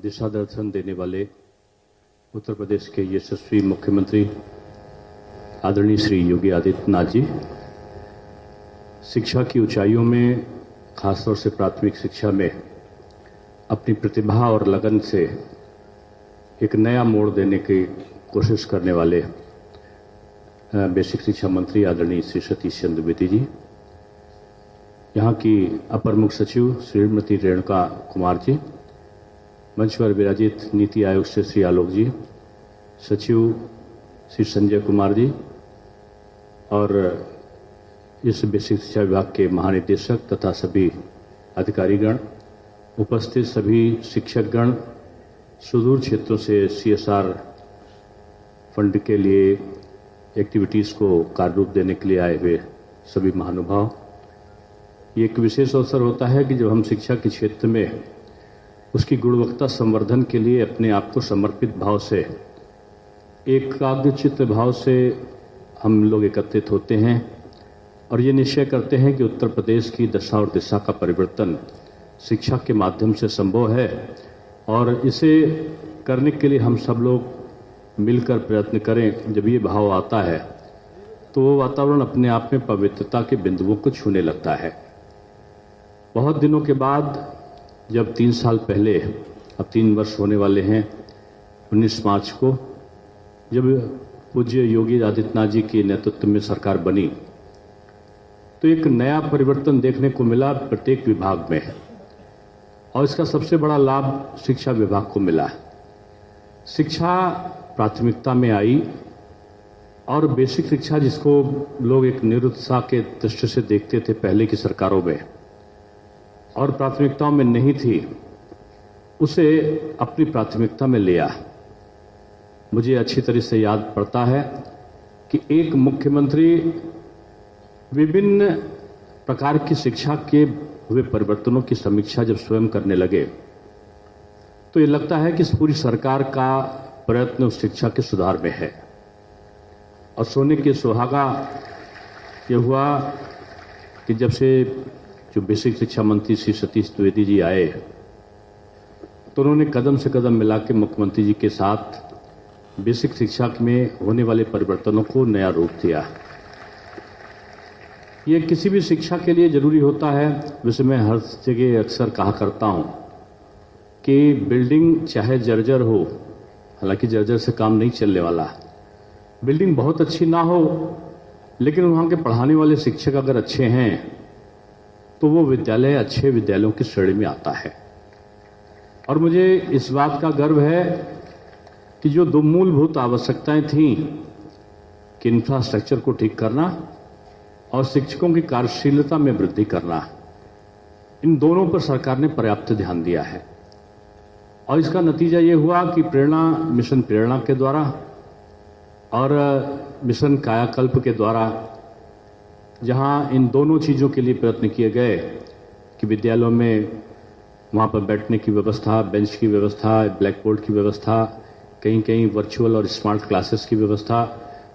दिशा दर्शन देने वाले उत्तर प्रदेश के यशस्वी मुख्यमंत्री आदरणीय श्री योगी आदित्यनाथ जी, शिक्षा की ऊंचाइयों में, खासतौर से प्राथमिक शिक्षा में अपनी प्रतिभा और लगन से एक नया मोड़ देने की कोशिश करने वाले बेसिक शिक्षा मंत्री आदरणीय श्री सतीश चंद्र द्विवेदी जी, यहाँ की अपर मुख्य सचिव श्रीमती रेणुका कुमार जी, मंच पर विराजित नीति आयोग से श्री आलोक जी, सचिव श्री संजय कुमार जी और इस बेसिक शिक्षा विभाग के महानिदेशक तथा सभी अधिकारीगण, उपस्थित सभी शिक्षकगण, सुदूर क्षेत्रों से सीएसआर फंड के लिए एक्टिविटीज को कार्य रूप देने के लिए आए हुए सभी महानुभाव, ये एक विशेष अवसर होता है कि जब हम शिक्षा के क्षेत्र में उसकी गुणवत्ता संवर्धन के लिए अपने आप को समर्पित भाव से, एकाग्रचित्त भाव से हम लोग एकत्रित होते हैं और ये निश्चय करते हैं कि उत्तर प्रदेश की दशा और दिशा का परिवर्तन शिक्षा के माध्यम से संभव है और इसे करने के लिए हम सब लोग मिलकर प्रयत्न करें। जब ये भाव आता है तो वो वातावरण अपने आप में पवित्रता के बिंदुओं को छूने लगता है। बहुत दिनों के बाद, जब 3 साल पहले, अब 3 वर्ष होने वाले हैं, 19 मार्च को जब पूज्य योगी आदित्यनाथ जी के नेतृत्व में सरकार बनी, तो एक नया परिवर्तन देखने को मिला प्रत्येक विभाग में और इसका सबसे बड़ा लाभ शिक्षा विभाग को मिला। शिक्षा प्राथमिकता में आई और बेसिक शिक्षा, जिसको लोग एक निरुत्साह के दृष्टि से देखते थे पहले की सरकारों में और प्राथमिकताओं में नहीं थी, उसे अपनी प्राथमिकता में लिया। मुझे अच्छी तरह से याद पड़ता है कि एक मुख्यमंत्री विभिन्न प्रकार की शिक्षा के हुए परिवर्तनों की समीक्षा जब स्वयं करने लगे तो ये लगता है कि इस पूरी सरकार का प्रयत्न उस शिक्षा के सुधार में है। और सोने के सुहागा ये हुआ कि जब से जो बेसिक शिक्षा मंत्री श्री सतीश द्विवेदी जी आए तो उन्होंने कदम से कदम मिला के मुख्यमंत्री जी के साथ बेसिक शिक्षा में होने वाले परिवर्तनों को नया रूप दिया। ये किसी भी शिक्षा के लिए जरूरी होता है। वैसे मैं हर जगह अक्सर कहा करता हूं कि बिल्डिंग चाहे जर्जर हो, हालांकि जर्जर से काम नहीं चलने वाला, बिल्डिंग बहुत अच्छी ना हो लेकिन वहां के पढ़ाने वाले शिक्षक अगर अच्छे हैं तो वो विद्यालय अच्छे विद्यालयों की श्रेणी में आता है। और मुझे इस बात का गर्व है कि जो 2 मूलभूत आवश्यकताएं थीं कि इंफ्रास्ट्रक्चर को ठीक करना और शिक्षकों की कार्यशीलता में वृद्धि करना, इन दोनों पर सरकार ने पर्याप्त ध्यान दिया है। और इसका नतीजा ये हुआ कि मिशन प्रेरणा के द्वारा और मिशन कायाकल्प के द्वारा, जहां इन दोनों चीजों के लिए प्रयत्न किए गए कि विद्यालयों में वहां पर बैठने की व्यवस्था, बेंच की व्यवस्था, ब्लैक बोर्ड की व्यवस्था, कहीं कहीं वर्चुअल और स्मार्ट क्लासेस की व्यवस्था,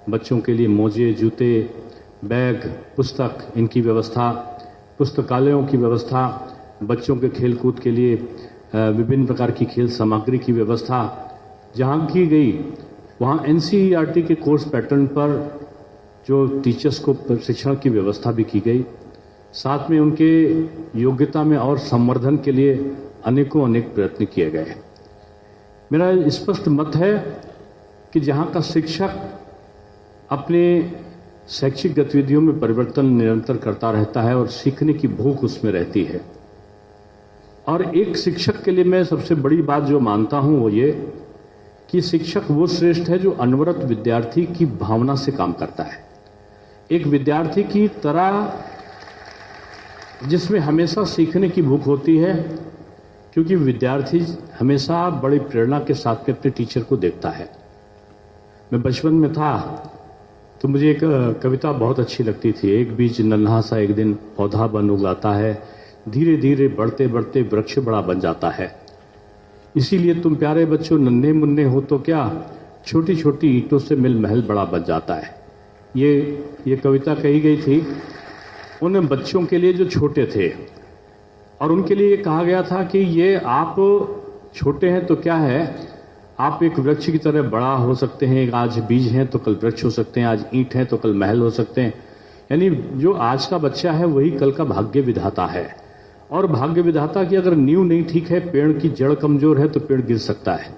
बच्चों के लिए मोजे, जूते, बैग, पुस्तक, इनकी व्यवस्था, पुस्तकालयों की व्यवस्था, बच्चों के खेलकूद के लिए विभिन्न प्रकार की खेल सामग्री की व्यवस्था जहां की गई, वहां एनसीईआरटी के कोर्स पैटर्न पर जो टीचर्स को प्रशिक्षण की व्यवस्था भी की गई। साथ में उनके योग्यता में और संवर्धन के लिए अनेकों अनेक प्रयत्न किए गए। मेरा स्पष्ट मत है कि जहां का शिक्षक अपने शैक्षिक गतिविधियों में परिवर्तन निरंतर करता रहता है और सीखने की भूख उसमें रहती है, और एक शिक्षक के लिए मैं सबसे बड़ी बात जो मानता हूं वो ये कि शिक्षक वो श्रेष्ठ है जो अनवरत विद्यार्थी की भावना से काम करता है, एक विद्यार्थी की तरह जिसमें हमेशा सीखने की भूख होती है, क्योंकि विद्यार्थी हमेशा बड़ी प्रेरणा के साथ में अपने टीचर को देखता है। मैं बचपन में था तो मुझे एक कविता बहुत अच्छी लगती थी, एक बीज नन्हा सा एक दिन पौधा बन उगाता है, धीरे धीरे बढ़ते बढ़ते वृक्ष बड़ा बन जाता है। इसीलिए तुम प्यारे बच्चों नन्हे मुन्ने हो तो क्या, छोटी छोटी ईंटों से मिल महल बड़ा बन जाता है। ये कविता कही गई थी उन बच्चों के लिए जो छोटे थे और उनके लिए कहा गया था कि ये आप छोटे हैं तो क्या है, आप एक वृक्ष की तरह बड़ा हो सकते हैं। आज बीज हैं तो कल वृक्ष हो सकते हैं, आज ईंट हैं तो कल महल हो सकते हैं। यानी जो आज का बच्चा है वही कल का भाग्य विधाता है। और भाग्य विधाता की अगर नींव नहीं ठीक है, पेड़ की जड़ कमजोर है तो पेड़ गिर सकता है।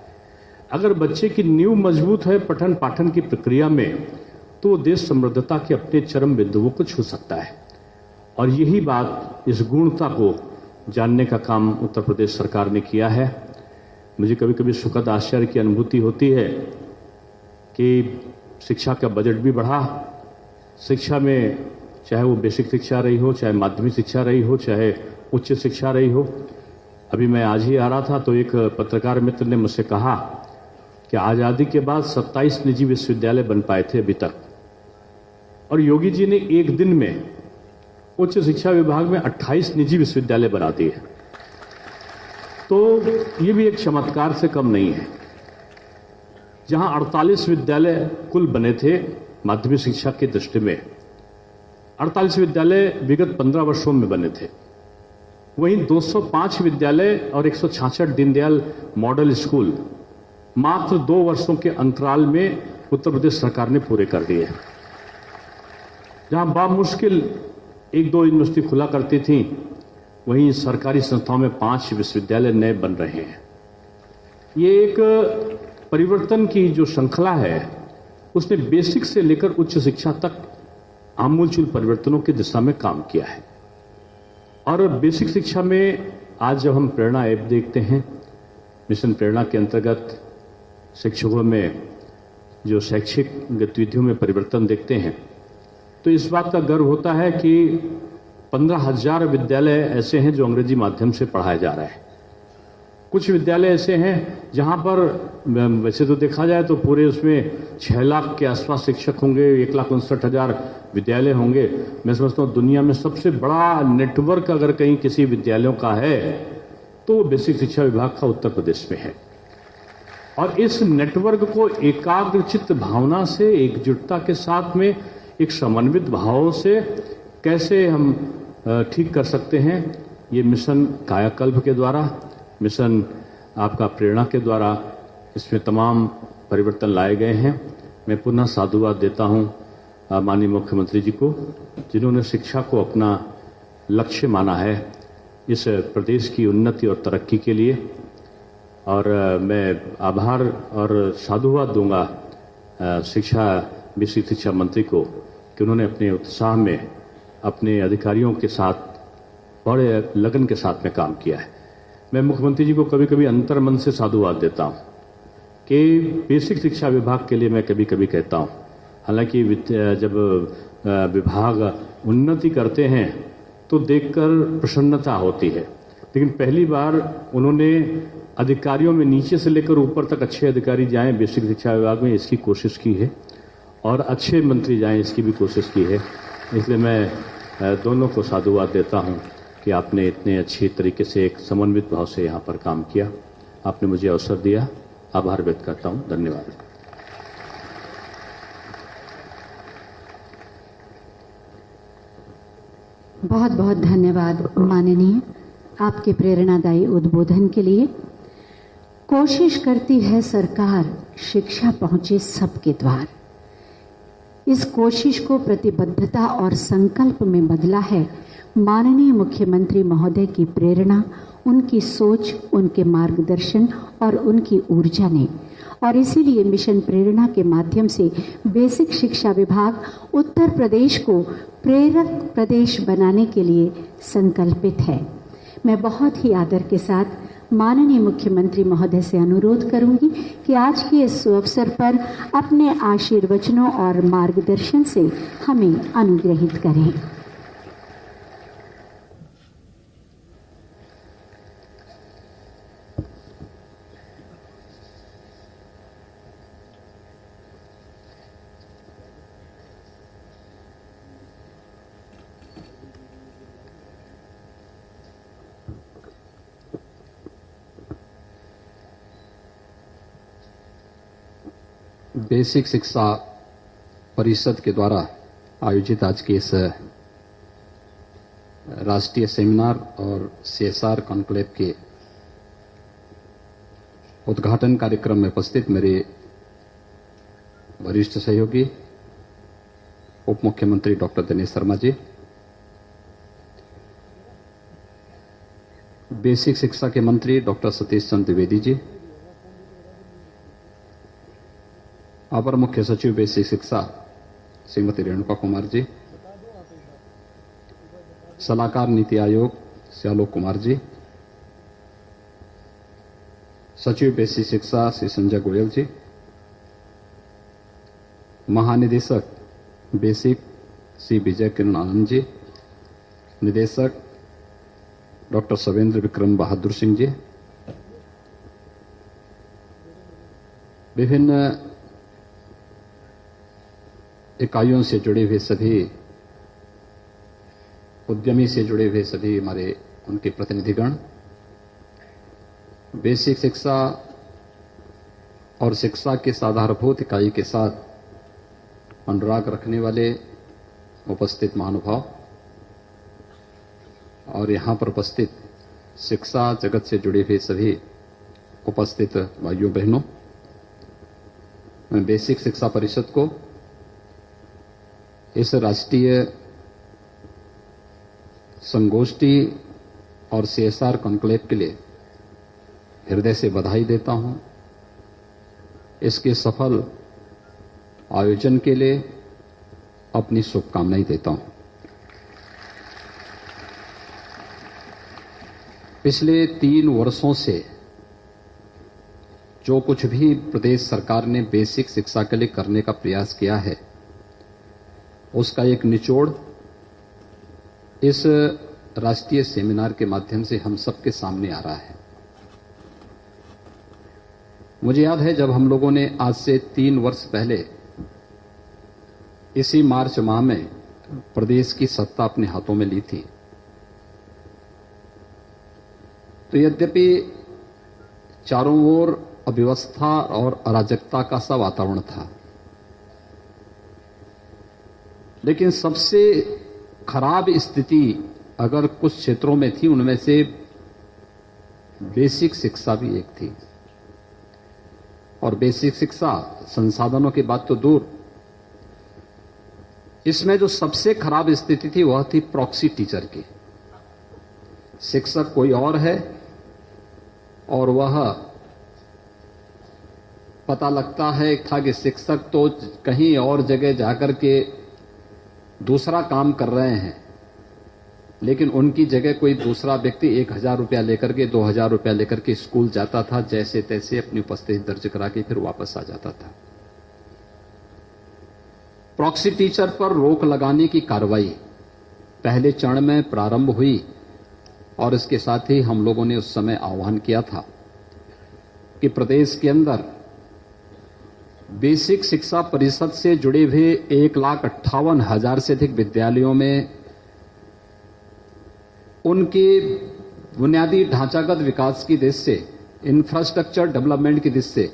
अगर बच्चे की नींव मजबूत है पठन पाठन की प्रक्रिया में, तो देश समृद्धता के अपने चरम बिंदुओं को छू सकता है। और यही बात, इस गुणता को जानने का काम उत्तर प्रदेश सरकार ने किया है। मुझे कभी कभी सुखद आश्चर्य की अनुभूति होती है कि शिक्षा का बजट भी बढ़ा। शिक्षा में चाहे वो बेसिक शिक्षा रही हो, चाहे माध्यमिक शिक्षा रही हो, चाहे उच्च शिक्षा रही हो। अभी मैं आज ही आ रहा था तो एक पत्रकार मित्र ने मुझसे कहा कि आजादी के बाद 27 निजी विश्वविद्यालय बन पाए थे अभी तक, और योगी जी ने एक दिन में उच्च शिक्षा विभाग में 28 निजी विश्वविद्यालय बना दिए। तो ये भी एक चमत्कार से कम नहीं है। जहां 48 विद्यालय कुल बने थे माध्यमिक शिक्षा की दृष्टि में, 48 विद्यालय विगत 15 वर्षों में बने थे। वहीं 205 विद्यालय और 166 दीनदयाल मॉडल स्कूल मात्र 2 वर्षों के अंतराल में उत्तर प्रदेश सरकार ने पूरे कर दिए। जहां बामुश्किल 1-2 यूनिवर्सिटी खुला करती थी, वहीं सरकारी संस्थाओं में 5 विश्वविद्यालय नए बन रहे हैं। ये एक परिवर्तन की जो श्रृंखला है, उसने बेसिक से लेकर उच्च शिक्षा तक आमूलचूल परिवर्तनों की दिशा में काम किया है। और बेसिक शिक्षा में आज जब हम प्रेरणा ऐप देखते हैं, मिशन प्रेरणा के अंतर्गत शिक्षकों में जो शैक्षिक गतिविधियों में परिवर्तन देखते हैं, तो इस बात का गर्व होता है कि 15,000 विद्यालय ऐसे हैं जो अंग्रेजी माध्यम से पढ़ाए जा रहे हैं। कुछ विद्यालय ऐसे हैं जहां पर वैसे तो देखा जाए तो पूरे उसमें 6 लाख के आसपास शिक्षक होंगे, 1,59,000 विद्यालय होंगे। मैं समझता हूं दुनिया में सबसे बड़ा नेटवर्क अगर कहीं किसी विद्यालयों का है तो बेसिक शिक्षा विभाग का उत्तर प्रदेश में है। और इस नेटवर्क को एकाग्रचित्त भावना से, एकजुटता के साथ में, एक समन्वित भाव से कैसे हम ठीक कर सकते हैं, ये मिशन कायाकल्प के द्वारा, मिशन आपका प्रेरणा के द्वारा इसमें तमाम परिवर्तन लाए गए हैं। मैं पुनः साधुवाद देता हूं माननीय मुख्यमंत्री जी को, जिन्होंने शिक्षा को अपना लक्ष्य माना है इस प्रदेश की उन्नति और तरक्की के लिए। और मैं आभार और साधुवाद दूंगा बेसिक शिक्षा मंत्री को कि उन्होंने अपने उत्साह में अपने अधिकारियों के साथ बड़े लगन के साथ में काम किया है। मैं मुख्यमंत्री जी को कभी कभी अंतर्मन से साधुवाद देता हूं कि बेसिक शिक्षा विभाग के लिए मैं कभी कभी कहता हूं, हालांकि जब विभाग उन्नति करते हैं तो देखकर प्रसन्नता होती है, लेकिन पहली बार उन्होंने अधिकारियों में नीचे से लेकर ऊपर तक अच्छे अधिकारी जाएं बेसिक शिक्षा विभाग में, इसकी कोशिश की है, और अच्छे मंत्री जाएं इसकी भी कोशिश की है। इसलिए मैं दोनों को साधुवाद देता हूं कि आपने इतने अच्छी तरीके से एक समन्वित भाव से यहां पर काम किया। आपने मुझे अवसर दिया, आभार व्यक्त करता हूं। धन्यवाद। बहुत बहुत धन्यवाद माननीय, आपके प्रेरणादायी उद्बोधन के लिए। कोशिश करती है सरकार शिक्षा पहुंचे सबके द्वार। इस कोशिश को प्रतिबद्धता और संकल्प में बदला है माननीय मुख्यमंत्री महोदय की प्रेरणा, उनकी सोच, उनके मार्गदर्शन और उनकी ऊर्जा ने। और इसीलिए मिशन प्रेरणा के माध्यम से बेसिक शिक्षा विभाग उत्तर प्रदेश को प्रेरक प्रदेश बनाने के लिए संकल्पित है। मैं बहुत ही आदर के साथ माननीय मुख्यमंत्री महोदय से अनुरोध करूंगी कि आज के इस अवसर पर अपने आशीर्वचनों और मार्गदर्शन से हमें अनुग्रहित करें। बेसिक शिक्षा परिषद के द्वारा आयोजित आज के इस राष्ट्रीय सेमिनार और CSR कॉन्क्लेव के उद्घाटन कार्यक्रम में उपस्थित मेरे वरिष्ठ सहयोगी उप मुख्यमंत्री डॉक्टर दिनेश शर्मा जी, बेसिक शिक्षा के मंत्री डॉक्टर सतीश चंद्र द्विवेदी जी, अपर मुख्य सचिव बेसिक शिक्षा श्रीमती रेणुका कुमार जी, सलाहकार नीति आयोग श्री आलोक कुमार जी, सचिव बेसिक शिक्षा श्री संजय गोयल जी, महानिदेशक बेसिक श्री विजय किरण आनंद जी, निदेशक डॉक्टर सवेंद्र विक्रम बहादुर सिंह जी, विभिन्न इकाइयों से जुड़े हुए सभी उद्यमी से जुड़े हुए सभी हमारे उनके प्रतिनिधिगण, बेसिक शिक्षा और शिक्षा के आधारभूत इकाई के साथ अनुराग रखने वाले उपस्थित महानुभाव और यहां पर उपस्थित शिक्षा जगत से जुड़े हुए सभी उपस्थित भाइयों बहनों, मैं बेसिक शिक्षा परिषद को इस राष्ट्रीय संगोष्ठी और सीएसआर कॉन्क्लेव के लिए हृदय से बधाई देता हूं। इसके सफल आयोजन के लिए अपनी शुभकामनाएं देता हूं। पिछले 3 वर्षों से जो कुछ भी प्रदेश सरकार ने बेसिक शिक्षा के लिए करने का प्रयास किया है, उसका एक निचोड़ इस राष्ट्रीय सेमिनार के माध्यम से हम सबके सामने आ रहा है। मुझे याद है जब हम लोगों ने आज से 3 वर्ष पहले इसी मार्च माह में प्रदेश की सत्ता अपने हाथों में ली थी, तो यद्यपि चारों ओर अव्यवस्था और अराजकता का सा वातावरण था, लेकिन सबसे खराब स्थिति अगर कुछ क्षेत्रों में थी, उनमें से बेसिक शिक्षा भी एक थी। और बेसिक शिक्षा संसाधनों की बात तो दूर, इसमें जो सबसे खराब स्थिति थी वह थी प्रॉक्सी टीचर की। शिक्षक कोई और है और वह पता लगता है था कि शिक्षक तो कहीं और जगह जाकर के दूसरा काम कर रहे हैं, लेकिन उनकी जगह कोई दूसरा व्यक्ति 1000 रुपया लेकर के 2000 रुपया लेकर के स्कूल जाता था, जैसे तैसे अपनी उपस्थिति दर्ज करा के फिर वापस आ जाता था। प्रॉक्सी टीचर पर रोक लगाने की कार्रवाई पहले चरण में प्रारंभ हुई और इसके साथ ही हम लोगों ने उस समय आह्वान किया था कि प्रदेश के अंदर बेसिक शिक्षा परिषद से जुड़े हुए 1,58,000 से अधिक विद्यालयों में उनके बुनियादी ढांचागत विकास की दृष्टि से, इंफ्रास्ट्रक्चर डेवलपमेंट की दृष्टि से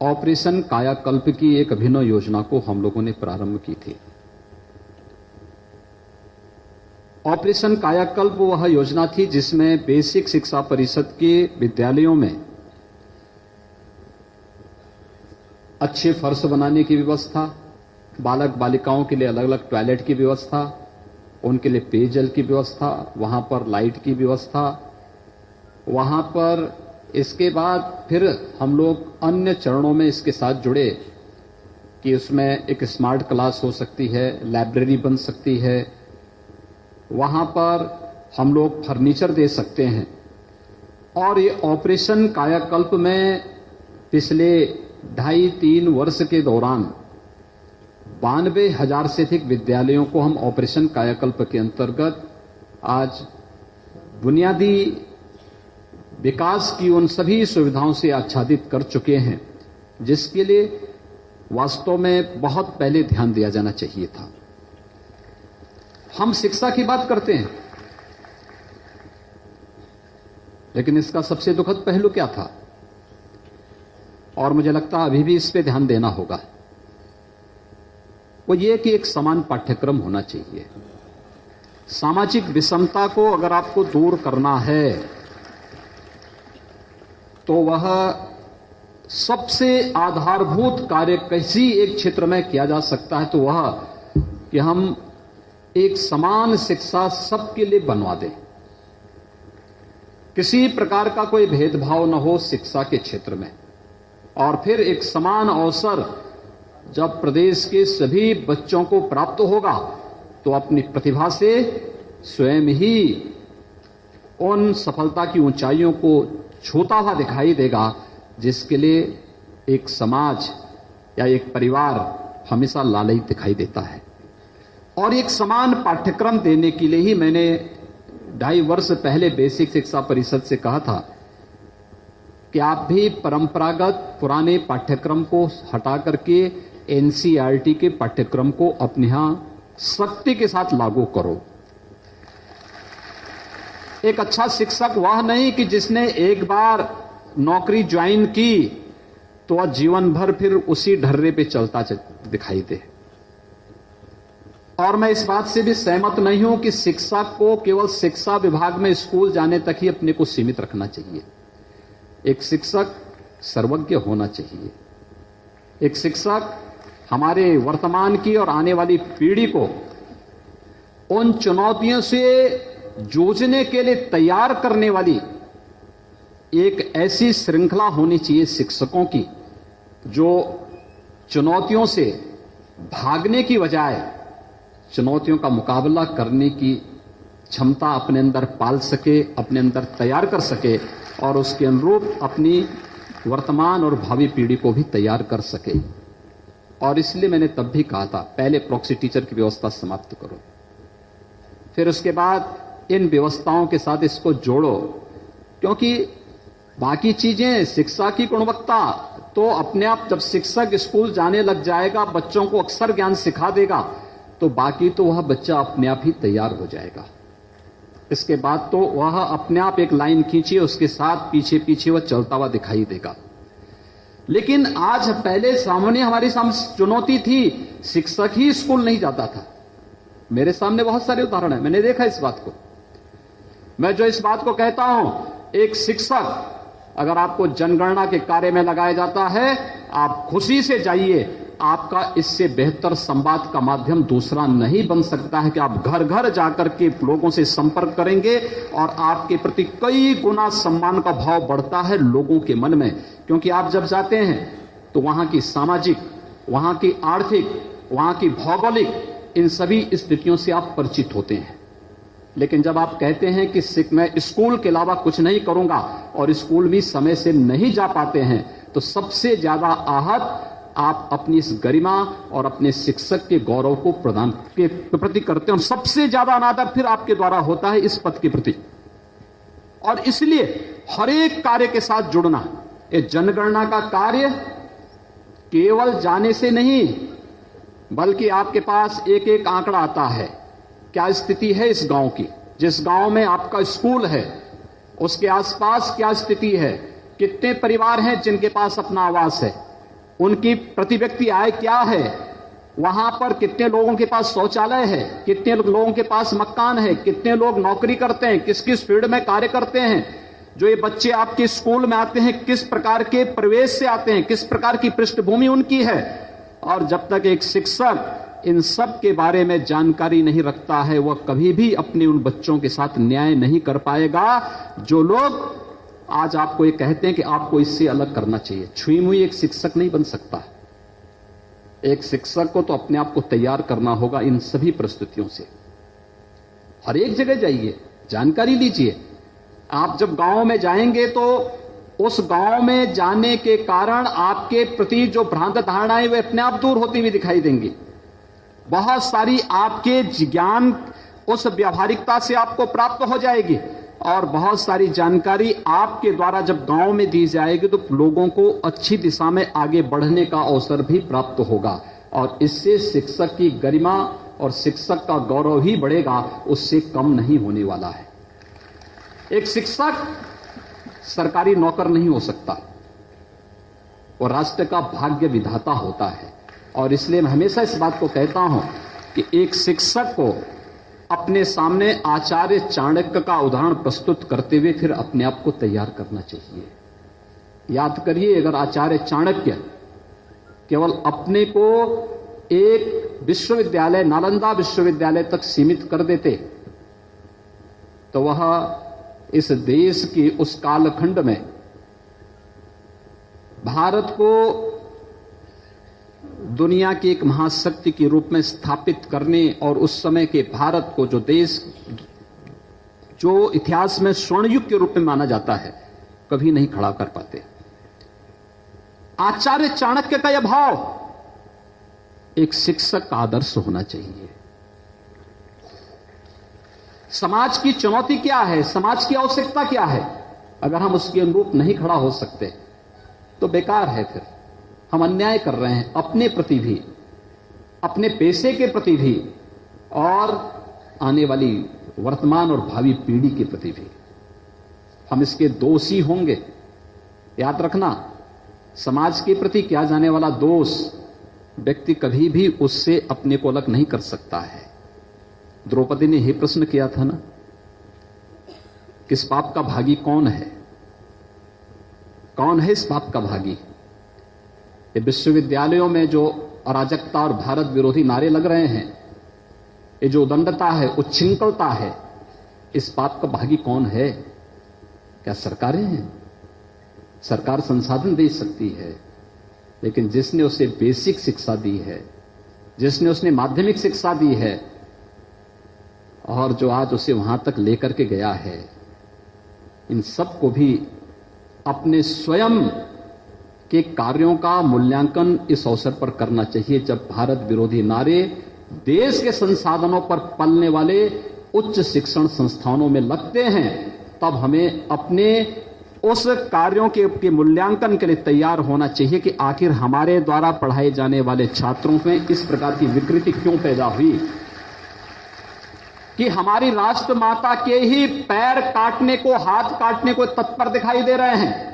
ऑपरेशन कायाकल्प की एक अभिनव योजना को हम लोगों ने प्रारंभ की थी। ऑपरेशन कायाकल्प वह योजना थी जिसमें बेसिक शिक्षा परिषद के विद्यालयों में अच्छे फर्श बनाने की व्यवस्था, बालक बालिकाओं के लिए अलग अलग टॉयलेट की व्यवस्था, उनके लिए पेयजल की व्यवस्था, वहां पर लाइट की व्यवस्था, वहां पर इसके बाद फिर हम लोग अन्य चरणों में इसके साथ जुड़े कि उसमें एक स्मार्ट क्लास हो सकती है, लाइब्रेरी बन सकती है, वहां पर हम लोग फर्नीचर दे सकते हैं। और ये ऑपरेशन कायाकल्प में पिछले 2.5-3 वर्ष के दौरान 92,000 से अधिक विद्यालयों को हम ऑपरेशन कायाकल्प के अंतर्गत आज बुनियादी विकास की उन सभी सुविधाओं से आच्छादित कर चुके हैं, जिसके लिए वास्तव में बहुत पहले ध्यान दिया जाना चाहिए था। हम शिक्षा की बात करते हैं, लेकिन इसका सबसे दुखद पहलू क्या था, और मुझे लगता है अभी भी इस पे ध्यान देना होगा, वो ये कि एक समान पाठ्यक्रम होना चाहिए। सामाजिक विषमता को अगर आपको दूर करना है तो वह सबसे आधारभूत कार्य किसी एक क्षेत्र में किया जा सकता है, तो वह कि हम एक समान शिक्षा सबके लिए बनवा दें, किसी प्रकार का कोई भेदभाव न हो शिक्षा के क्षेत्र में, और फिर एक समान अवसर जब प्रदेश के सभी बच्चों को प्राप्त होगा तो अपनी प्रतिभा से स्वयं ही उन सफलता की ऊंचाइयों को छूता हुआ दिखाई देगा, जिसके लिए एक समाज या एक परिवार हमेशा लालयित दिखाई देता है। और एक समान पाठ्यक्रम देने के लिए ही मैंने 2.5 वर्ष पहले बेसिक शिक्षा परिषद से कहा था कि आप भी परंपरागत पुराने पाठ्यक्रम को हटा करके एनसीईआरटी के पाठ्यक्रम को अपने यहां सख्ती के साथ लागू करो। एक अच्छा शिक्षक वह नहीं कि जिसने एक बार नौकरी ज्वाइन की तो वह जीवन भर फिर उसी ढर्रे पे चलता दिखाई दे। और मैं इस बात से भी सहमत नहीं हूं कि शिक्षा को केवल शिक्षा विभाग में स्कूल जाने तक ही अपने को सीमित रखना चाहिए। एक शिक्षक सर्वज्ञ होना चाहिए। एक शिक्षक हमारे वर्तमान की और आने वाली पीढ़ी को उन चुनौतियों से जूझने के लिए तैयार करने वाली एक ऐसी श्रृंखला होनी चाहिए शिक्षकों की, जो चुनौतियों से भागने की बजाय चुनौतियों का मुकाबला करने की क्षमता अपने अंदर पाल सके, अपने अंदर तैयार कर सके और उसके अनुरूप अपनी वर्तमान और भावी पीढ़ी को भी तैयार कर सके। और इसलिए मैंने तब भी कहा था, पहले प्रॉक्सी टीचर की व्यवस्था समाप्त करो, फिर उसके बाद इन व्यवस्थाओं के साथ इसको जोड़ो, क्योंकि बाकी चीजें शिक्षा की गुणवत्ता तो अपने आप जब शिक्षक स्कूल जाने लग जाएगा, बच्चों को अक्षर ज्ञान सिखा देगा, तो बाकी तो वह बच्चा अपने आप ही तैयार हो जाएगा। इसके बाद तो वह अपने आप एक लाइन खींचिए, उसके साथ पीछे पीछे वह चलता हुआ दिखाई देगा। लेकिन आज पहले सामने हमारी सामने चुनौती थी, शिक्षक ही स्कूल नहीं जाता था। मेरे सामने बहुत सारे उदाहरण है, मैंने देखा इस बात को। मैं जो इस बात को कहता हूं, एक शिक्षक अगर आपको जनगणना के कार्य में लगाया जाता है, आप खुशी से जाइए। आपका इससे बेहतर संवाद का माध्यम दूसरा नहीं बन सकता है कि आप घर घर जाकर के लोगों से संपर्क करेंगे और आपके प्रति कई गुना सम्मान का भाव बढ़ता है लोगों के मन में। क्योंकि आप जब जाते हैं तो वहां की सामाजिक, वहां की आर्थिक, वहां की भौगोलिक, इन सभी स्थितियों से आप परिचित होते हैं। लेकिन जब आप कहते हैं कि मैं स्कूल के अलावा कुछ नहीं करूंगा और स्कूल भी समय से नहीं जा पाते हैं, तो सबसे ज्यादा आहत आप अपनी इस गरिमा और अपने शिक्षक के गौरव को प्रदान के प्रति करते हैं, और सबसे ज्यादा अनादर फिर आपके द्वारा होता है इस पद के प्रति। और इसलिए हर एक कार्य के साथ जुड़ना, ये जनगणना का कार्य केवल जाने से नहीं, बल्कि आपके पास एक एक आंकड़ा आता है, क्या स्थिति है इस गांव की, जिस गांव में आपका स्कूल है उसके आसपास क्या स्थिति है, कितने परिवार हैं जिनके पास अपना आवास है, उनकी प्रति व्यक्ति आय क्या है, वहां पर कितने लोगों के पास शौचालय है, कितने लोगों के पास मकान है, कितने लोग नौकरी करते हैं, किस किस फील्ड में कार्य करते हैं, जो ये बच्चे आपके स्कूल में आते हैं किस प्रकार के परिवेश से आते हैं, किस प्रकार की पृष्ठभूमि उनकी है। और जब तक एक शिक्षक इन सब के बारे में जानकारी नहीं रखता है, वह कभी भी अपने उन बच्चों के साथ न्याय नहीं कर पाएगा। जो लोग आज आपको ये कहते हैं कि आपको इससे अलग करना चाहिए, छुई मुई एक शिक्षक नहीं बन सकता। एक शिक्षक को तो अपने आप को तैयार करना होगा इन सभी परिस्थितियों से। हर एक जगह जाइए, जानकारी लीजिए। आप जब गांव में जाएंगे तो उस गांव में जाने के कारण आपके प्रति जो भ्रांत धारणाएं वे अपने आप दूर होती हुई दिखाई देंगी। बहुत सारी आपके ज्ञान उस व्यावहारिकता से आपको प्राप्त हो जाएगी और बहुत सारी जानकारी आपके द्वारा जब गांव में दी जाएगी तो लोगों को अच्छी दिशा में आगे बढ़ने का अवसर भी प्राप्त होगा और इससे शिक्षक की गरिमा और शिक्षक का गौरव ही बढ़ेगा, उससे कम नहीं होने वाला है। एक शिक्षक सरकारी नौकर नहीं हो सकता, वो राष्ट्र का भाग्य विधाता होता है। और इसलिए मैं हमेशा इस बात को कहता हूं कि एक शिक्षक को अपने सामने आचार्य चाणक्य का उदाहरण प्रस्तुत करते हुए फिर अपने आप को तैयार करना चाहिए। याद करिए, अगर आचार्य चाणक्य केवल अपने को एक विश्वविद्यालय, नालंदा विश्वविद्यालय तक सीमित कर देते तो वह इस देश के उस कालखंड में भारत को दुनिया की एक महाशक्ति के रूप में स्थापित करने और उस समय के भारत को, जो देश जो इतिहास में स्वर्ण युग के रूप में माना जाता है, कभी नहीं खड़ा कर पाते। आचार्य चाणक्य का यह भाव एक शिक्षक का आदर्श होना चाहिए। समाज की चुनौती क्या है, समाज की आवश्यकता क्या है, अगर हम उसके अनुरूप नहीं खड़ा हो सकते तो बेकार है। फिर हम अन्याय कर रहे हैं अपने प्रति भी, अपने पेशे के प्रति भी, और आने वाली वर्तमान और भावी पीढ़ी के प्रति भी। हम इसके दोषी होंगे। याद रखना, समाज के प्रति किया जाने वाला दोष व्यक्ति कभी भी उससे अपने को अलग नहीं कर सकता है। द्रौपदी ने यह प्रश्न किया था ना, किस पाप का भागी कौन है? कौन है इस पाप का भागी? ये विश्वविद्यालयों में जो अराजकता और भारत विरोधी नारे लग रहे हैं, ये जो उदंडता है, उच्छृंखलता है, इस पाप का भागी कौन है? क्या सरकारें हैं? सरकार संसाधन दे सकती है, लेकिन जिसने उसे बेसिक शिक्षा दी है, जिसने उसने माध्यमिक शिक्षा दी है और जो आज उसे वहां तक लेकर के गया है, इन सब को भी अपने स्वयं के कार्यों का मूल्यांकन इस अवसर पर करना चाहिए। जब भारत विरोधी नारे देश के संसाधनों पर पलने वाले उच्च शिक्षण संस्थानों में लगते हैं, तब हमें अपने उस कार्यों के मूल्यांकन के लिए तैयार होना चाहिए कि आखिर हमारे द्वारा पढ़ाए जाने वाले छात्रों में इस प्रकार की विकृति क्यों पैदा हुई कि हमारी राष्ट्र माता के ही पैर काटने को, हाथ काटने को तत्पर दिखाई दे रहे हैं।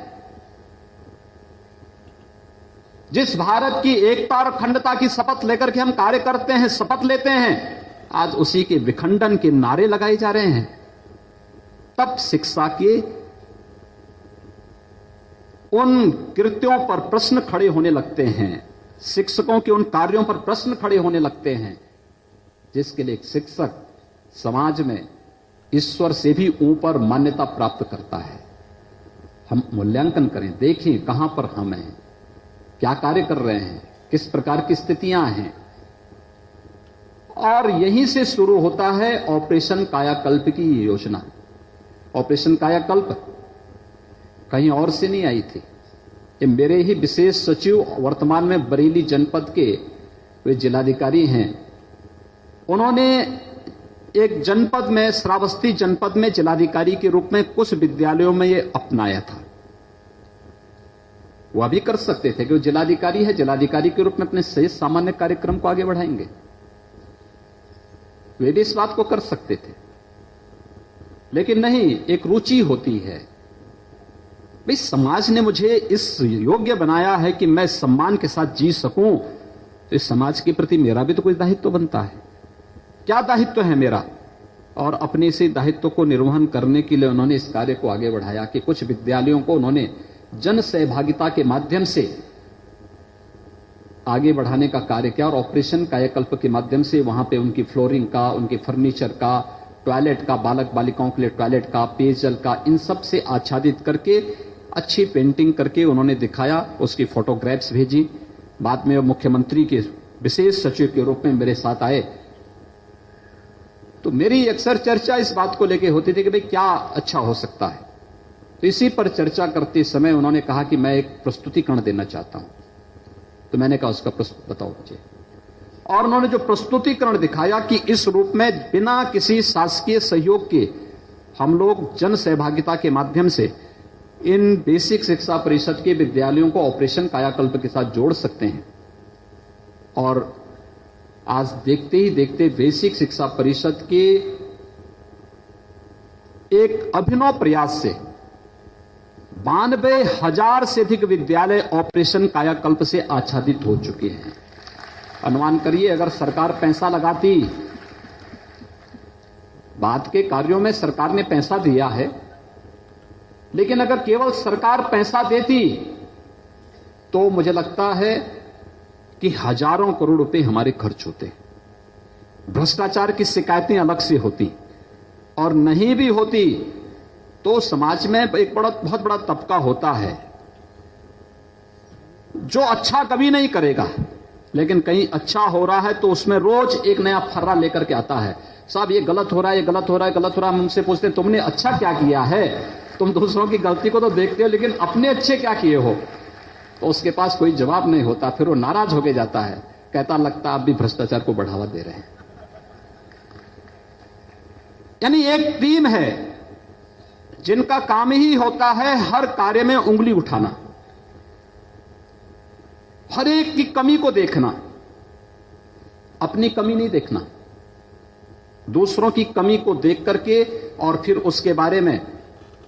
जिस भारत की एकता और अखंडता की शपथ लेकर के हम कार्य करते हैं, शपथ लेते हैं, आज उसी के विखंडन के नारे लगाए जा रहे हैं। तब शिक्षा के उन कृत्यों पर प्रश्न खड़े होने लगते हैं, शिक्षकों के उन कार्यों पर प्रश्न खड़े होने लगते हैं, जिसके लिए एक शिक्षक समाज में ईश्वर से भी ऊपर मान्यता प्राप्त करता है। हम मूल्यांकन करें, देखें कहां पर हम हैं, क्या कार्य कर रहे हैं, किस प्रकार की स्थितियां हैं, और यहीं से शुरू होता है ऑपरेशन कायाकल्प की योजना। ऑपरेशन कायाकल्प कहीं और से नहीं आई थी। ये मेरे ही विशेष सचिव, वर्तमान में बरेली जनपद के वे जिलाधिकारी हैं, उन्होंने एक जनपद में, श्रावस्ती जनपद में जिलाधिकारी के रूप में कुछ विद्यालयों में ये अपनाया था। वह भी कर सकते थे कि वो जिलाधिकारी है, जिलाधिकारी के रूप में अपने सही सामान्य कार्यक्रम को आगे बढ़ाएंगे, वे भी इस बात को कर सकते थे। लेकिन नहीं, एक रुचि होती है, भाई समाज ने मुझे इस योग्य बनाया है कि मैं सम्मान के साथ जी सकूं, तो इस समाज के प्रति मेरा भी तो कोई दायित्व बनता है। क्या दायित्व है मेरा? और अपने इसी दायित्व को निर्वहन करने के लिए उन्होंने इस कार्य को आगे बढ़ाया कि कुछ विद्यालयों को उन्होंने जन सहभागिता के माध्यम से आगे बढ़ाने का कार्य किया और ऑपरेशन कायाकल्प के माध्यम से वहां पे उनकी फ्लोरिंग का, उनके फर्नीचर का, टॉयलेट का, बालक बालिकाओं के लिए टॉयलेट का, पेयजल का, इन सब से आच्छादित करके अच्छी पेंटिंग करके उन्होंने दिखाया, उसकी फोटोग्राफ्स भेजी। बाद में वो मुख्यमंत्री के विशेष सचिव के रूप में मेरे साथ आए, तो मेरी अक्सर चर्चा इस बात को लेकर होती थी कि भाई क्या अच्छा हो सकता है। तो इसी पर चर्चा करते समय उन्होंने कहा कि मैं एक प्रस्तुतिकरण देना चाहता हूं। तो मैंने कहा उसका बताओ मुझे। और उन्होंने जो प्रस्तुतिकरण दिखाया कि इस रूप में बिना किसी शासकीय सहयोग के हम लोग जन सहभागिता के माध्यम से इन बेसिक शिक्षा परिषद के विद्यालयों को ऑपरेशन कायाकल्प के साथ जोड़ सकते हैं। और आज देखते ही देखते बेसिक शिक्षा परिषद के एक अभिनव प्रयास से 92,000 से अधिक विद्यालय ऑपरेशन कायाकल्प से आच्छादित हो चुके हैं। अनुमान करिए, अगर सरकार पैसा लगाती, बाद के कार्यों में सरकार ने पैसा दिया है, लेकिन अगर केवल सरकार पैसा देती तो मुझे लगता है कि हजारों करोड़ रुपए हमारे खर्च होते। भ्रष्टाचार की शिकायतें अलग से होती, और नहीं भी होती तो समाज में एक बहुत बड़ा तबका होता है जो अच्छा कभी नहीं करेगा, लेकिन कहीं अच्छा हो रहा है तो उसमें रोज एक नया फर्रा लेकर के आता है। साहब ये गलत हो रहा है, ये गलत हो रहा है, गलत हो रहा है। हम उनसे पूछते हैं तुमने अच्छा क्या किया है? तुम दूसरों की गलती को तो देखते हो, लेकिन अपने अच्छे क्या किए हो? तो उसके पास कोई जवाब नहीं होता। फिर वो नाराज होके जाता है, कहता लगता आप भी भ्रष्टाचार को बढ़ावा दे रहे हैं। यानी एक टीम है जिनका काम ही होता है हर कार्य में उंगली उठाना, हर एक की कमी को देखना, अपनी कमी नहीं देखना, दूसरों की कमी को देख करके और फिर उसके बारे में।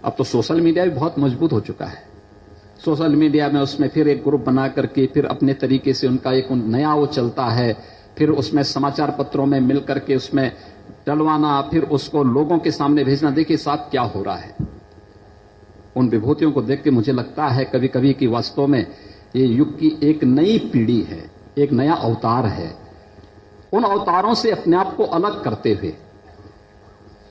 अब तो सोशल मीडिया भी बहुत मजबूत हो चुका है। सोशल मीडिया में उसमें फिर एक ग्रुप बना करके फिर अपने तरीके से उनका एक नया वो चलता है, फिर उसमें समाचार पत्रों में मिल करके उसमें डलवाना, फिर उसको लोगों के सामने भेजना, देखिए साथ क्या हो रहा है। उन विभूतियों को देख के मुझे लगता है कभी कभी कि वास्तव में ये युग की एक नई पीढ़ी है, एक नया अवतार है। उन अवतारों से अपने आप को अलग करते हुए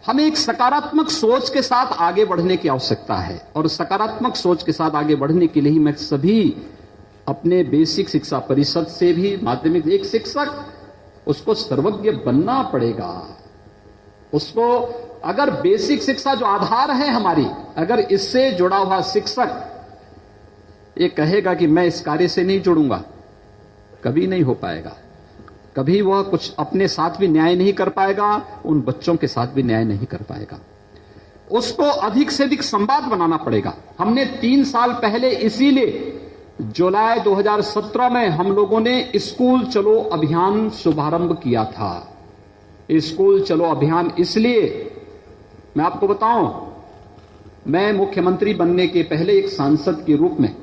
हमें एक सकारात्मक सोच के साथ आगे बढ़ने की आवश्यकता है, और सकारात्मक सोच के साथ आगे बढ़ने के लिए ही मैं सभी अपने बेसिक शिक्षा परिषद से भी, माध्यमिक, एक शिक्षक उसको सर्वज्ञ बनना पड़ेगा। उसको अगर बेसिक शिक्षा जो आधार है हमारी, अगर इससे जुड़ा हुआ शिक्षक ये कहेगा कि मैं इस कार्य से नहीं जुड़ूंगा, कभी नहीं हो पाएगा। कभी वह कुछ अपने साथ भी न्याय नहीं कर पाएगा, उन बच्चों के साथ भी न्याय नहीं कर पाएगा। उसको अधिक से अधिक संवाद बनाना पड़ेगा। हमने 3 साल पहले इसीलिए जुलाई 2017 में हम लोगों ने स्कूल चलो अभियान शुभारंभ किया था। स्कूल चलो अभियान इसलिए, मैं आपको बताऊं, मैं मुख्यमंत्री बनने के पहले एक सांसद के रूप में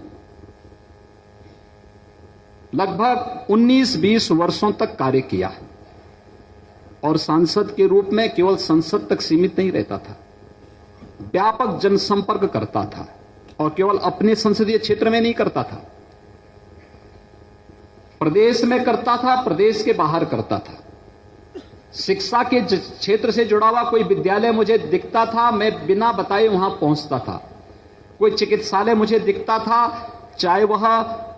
लगभग 19-20 वर्षों तक कार्य किया, और सांसद के रूप में केवल संसद तक सीमित नहीं रहता था, व्यापक जनसंपर्क करता था, और केवल अपने संसदीय क्षेत्र में नहीं करता था, प्रदेश में करता था, प्रदेश के बाहर करता था। शिक्षा के क्षेत्र से जुड़ा हुआ कोई विद्यालय मुझे दिखता था, मैं बिना बताए वहां पहुंचता था। कोई चिकित्सालय मुझे दिखता था, चाहे वह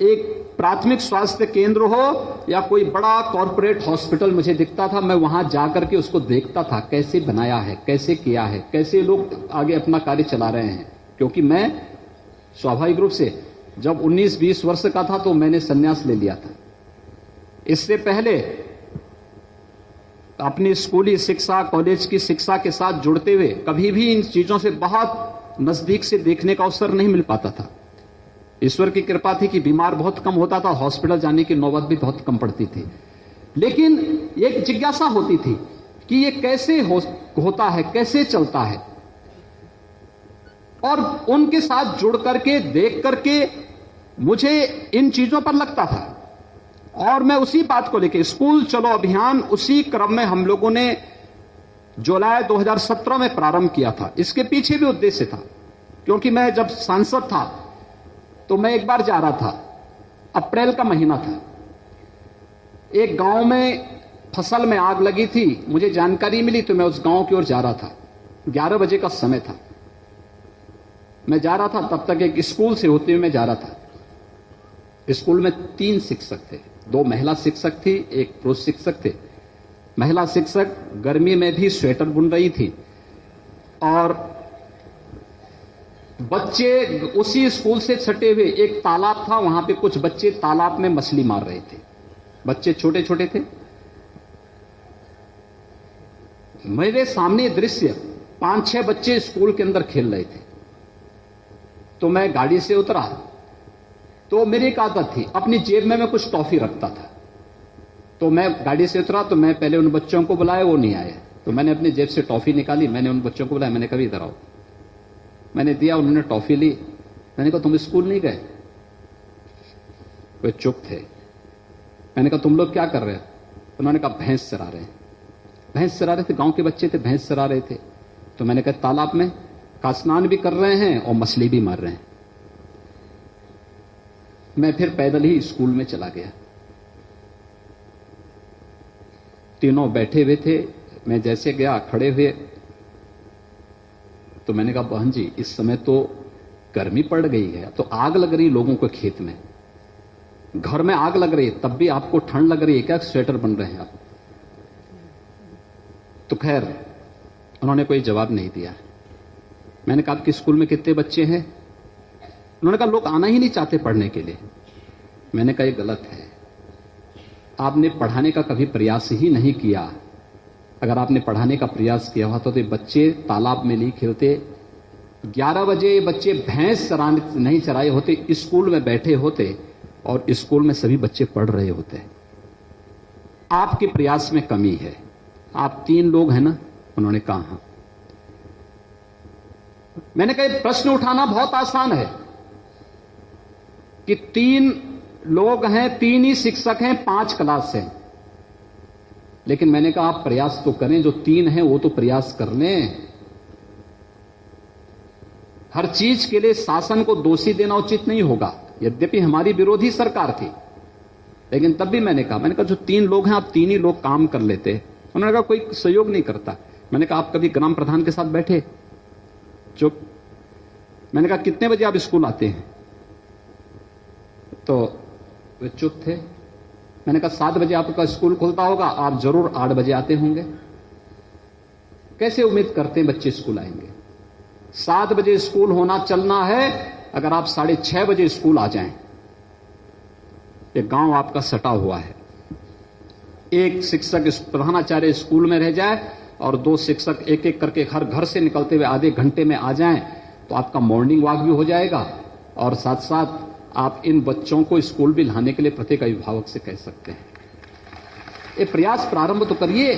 एक प्राथमिक स्वास्थ्य केंद्र हो या कोई बड़ा कॉर्पोरेट हॉस्पिटल मुझे दिखता था, मैं वहां जाकर के उसको देखता था, कैसे बनाया है, कैसे किया है, कैसे लोग आगे अपना कार्य चला रहे हैं। क्योंकि मैं स्वाभाविक रूप से जब 19-20 वर्ष का था तो मैंने संन्यास ले लिया था। इससे पहले अपनी स्कूली शिक्षा, कॉलेज की शिक्षा के साथ जुड़ते हुए कभी भी इन चीजों से बहुत नजदीक से देखने का अवसर नहीं मिल पाता था। ईश्वर की कृपा थी कि बीमार बहुत कम होता था, हॉस्पिटल जाने की नौबत भी बहुत कम पड़ती थी, लेकिन एक जिज्ञासा होती थी कि ये कैसे होता है, कैसे चलता है। और उनके साथ जुड़ करके, देख करके मुझे इन चीजों पर लगता था, और मैं उसी बात को लेकर स्कूल चलो अभियान उसी क्रम में हम लोगों ने जुलाई 2017 में प्रारंभ किया था। इसके पीछे भी उद्देश्य था, क्योंकि मैं जब सांसद था तो मैं एक बार जा रहा था, अप्रैल का महीना था, एक गांव में फसल में आग लगी थी, मुझे जानकारी मिली तो मैं उस गांव की ओर जा रहा था। 11 बजे का समय था, मैं जा रहा था, तब तक एक स्कूल से होते हुए मैं जा रहा था। स्कूल में 3 शिक्षक थे, 2 महिला शिक्षक थी, 1 पुरुष शिक्षक थे। महिला शिक्षक गर्मी में भी स्वेटर बुन रही थी, और बच्चे उसी स्कूल से सटे हुए एक तालाब था, वहां पे कुछ बच्चे तालाब में मछली मार रहे थे। बच्चे छोटे छोटे थे। मेरे सामने दृश्य, 5-6 बच्चे स्कूल के अंदर खेल रहे थे। तो मैं गाड़ी से उतरा, तो मेरी एक आदत थी, अपनी जेब में मैं कुछ टॉफी रखता था। तो मैं गाड़ी से उतरा तो मैं पहले उन बच्चों को बुलाया, वो नहीं आए, तो मैंने अपनी जेब से टॉफी निकाली, मैंने उन बच्चों को बुलाया, मैंने कहा इधर आओ। मैंने दिया, उन्होंने टॉफी ली। मैंने कहा तुम स्कूल नहीं गए? वे चुप थे। मैंने कहा तुम लोग क्या कर रहे हो? उन्होंने कहा भैंस चरा रहे हैं। भैंस चरा रहे थे, गांव के बच्चे थे, भैंस चरा रहे थे। तो मैंने कहा तालाब में? का स्नान भी कर रहे हैं और मछली भी मार रहे हैं। मैं फिर पैदल ही स्कूल में चला गया। तीनों बैठे हुए थे, मैं जैसे गया खड़े हुए तो मैंने कहा बहन जी इस समय तो गर्मी पड़ गई है, अब तो आग लग रही लोगों को खेत में, घर में आग लग रही है, तब भी आपको ठंड लग रही है क्या, स्वेटर बन रहे हैं आप? तो खैर उन्होंने कोई जवाब नहीं दिया। मैंने कहा आपके स्कूल में कितने बच्चे हैं? उन्होंने कहा लोग आना ही नहीं चाहते पढ़ने के लिए। मैंने कहा ये गलत है, आपने पढ़ाने का कभी प्रयास ही नहीं किया। अगर आपने पढ़ाने का प्रयास किया हुआ तो ये बच्चे तालाब में नहीं खेलते, 11 बजे ये बच्चे भैंस चराने नहीं चराए होते, स्कूल में बैठे होते और स्कूल में सभी बच्चे पढ़ रहे होते। आपके प्रयास में कमी है। आप 3 लोग हैं ना? उन्होंने कहा हाँ। मैंने कहा प्रश्न उठाना बहुत आसान है कि 3 लोग हैं, 3 ही शिक्षक हैं, 5 क्लास हैं, लेकिन मैंने कहा आप प्रयास तो करें, जो 3 हैं वो तो प्रयास कर लें। हर चीज के लिए शासन को दोषी देना उचित नहीं होगा। यद्यपि हमारी विरोधी सरकार थी, लेकिन तब भी मैंने कहा जो 3 लोग हैं आप 3 ही लोग काम कर लेते। उन्होंने कहा कोई सहयोग नहीं करता। मैंने कहा आप कभी ग्राम प्रधान के साथ बैठे? चुप। मैंने कहा कितने बजे आप स्कूल आते हैं? तो वे चुप थे। मैंने कहा 7 बजे आपका स्कूल खुलता होगा, आप जरूर 8 बजे आते होंगे। कैसे उम्मीद करते हैं बच्चे स्कूल आएंगे? 7 बजे स्कूल होना चलना है, अगर आप 6:30 बजे स्कूल आ जाएं। ये गांव आपका सटा हुआ है, एक शिक्षक प्रधानाचार्य स्कूल में रह जाए और 2 शिक्षक एक एक करके हर घर से निकलते हुए आधे घंटे में आ जाएं, तो आपका मॉर्निंग वॉक भी हो जाएगा और साथ साथ आप इन बच्चों को स्कूल भी लाने के लिए प्रत्येक अभिभावक से कह सकते हैं। ये प्रयास प्रारंभ तो करिए।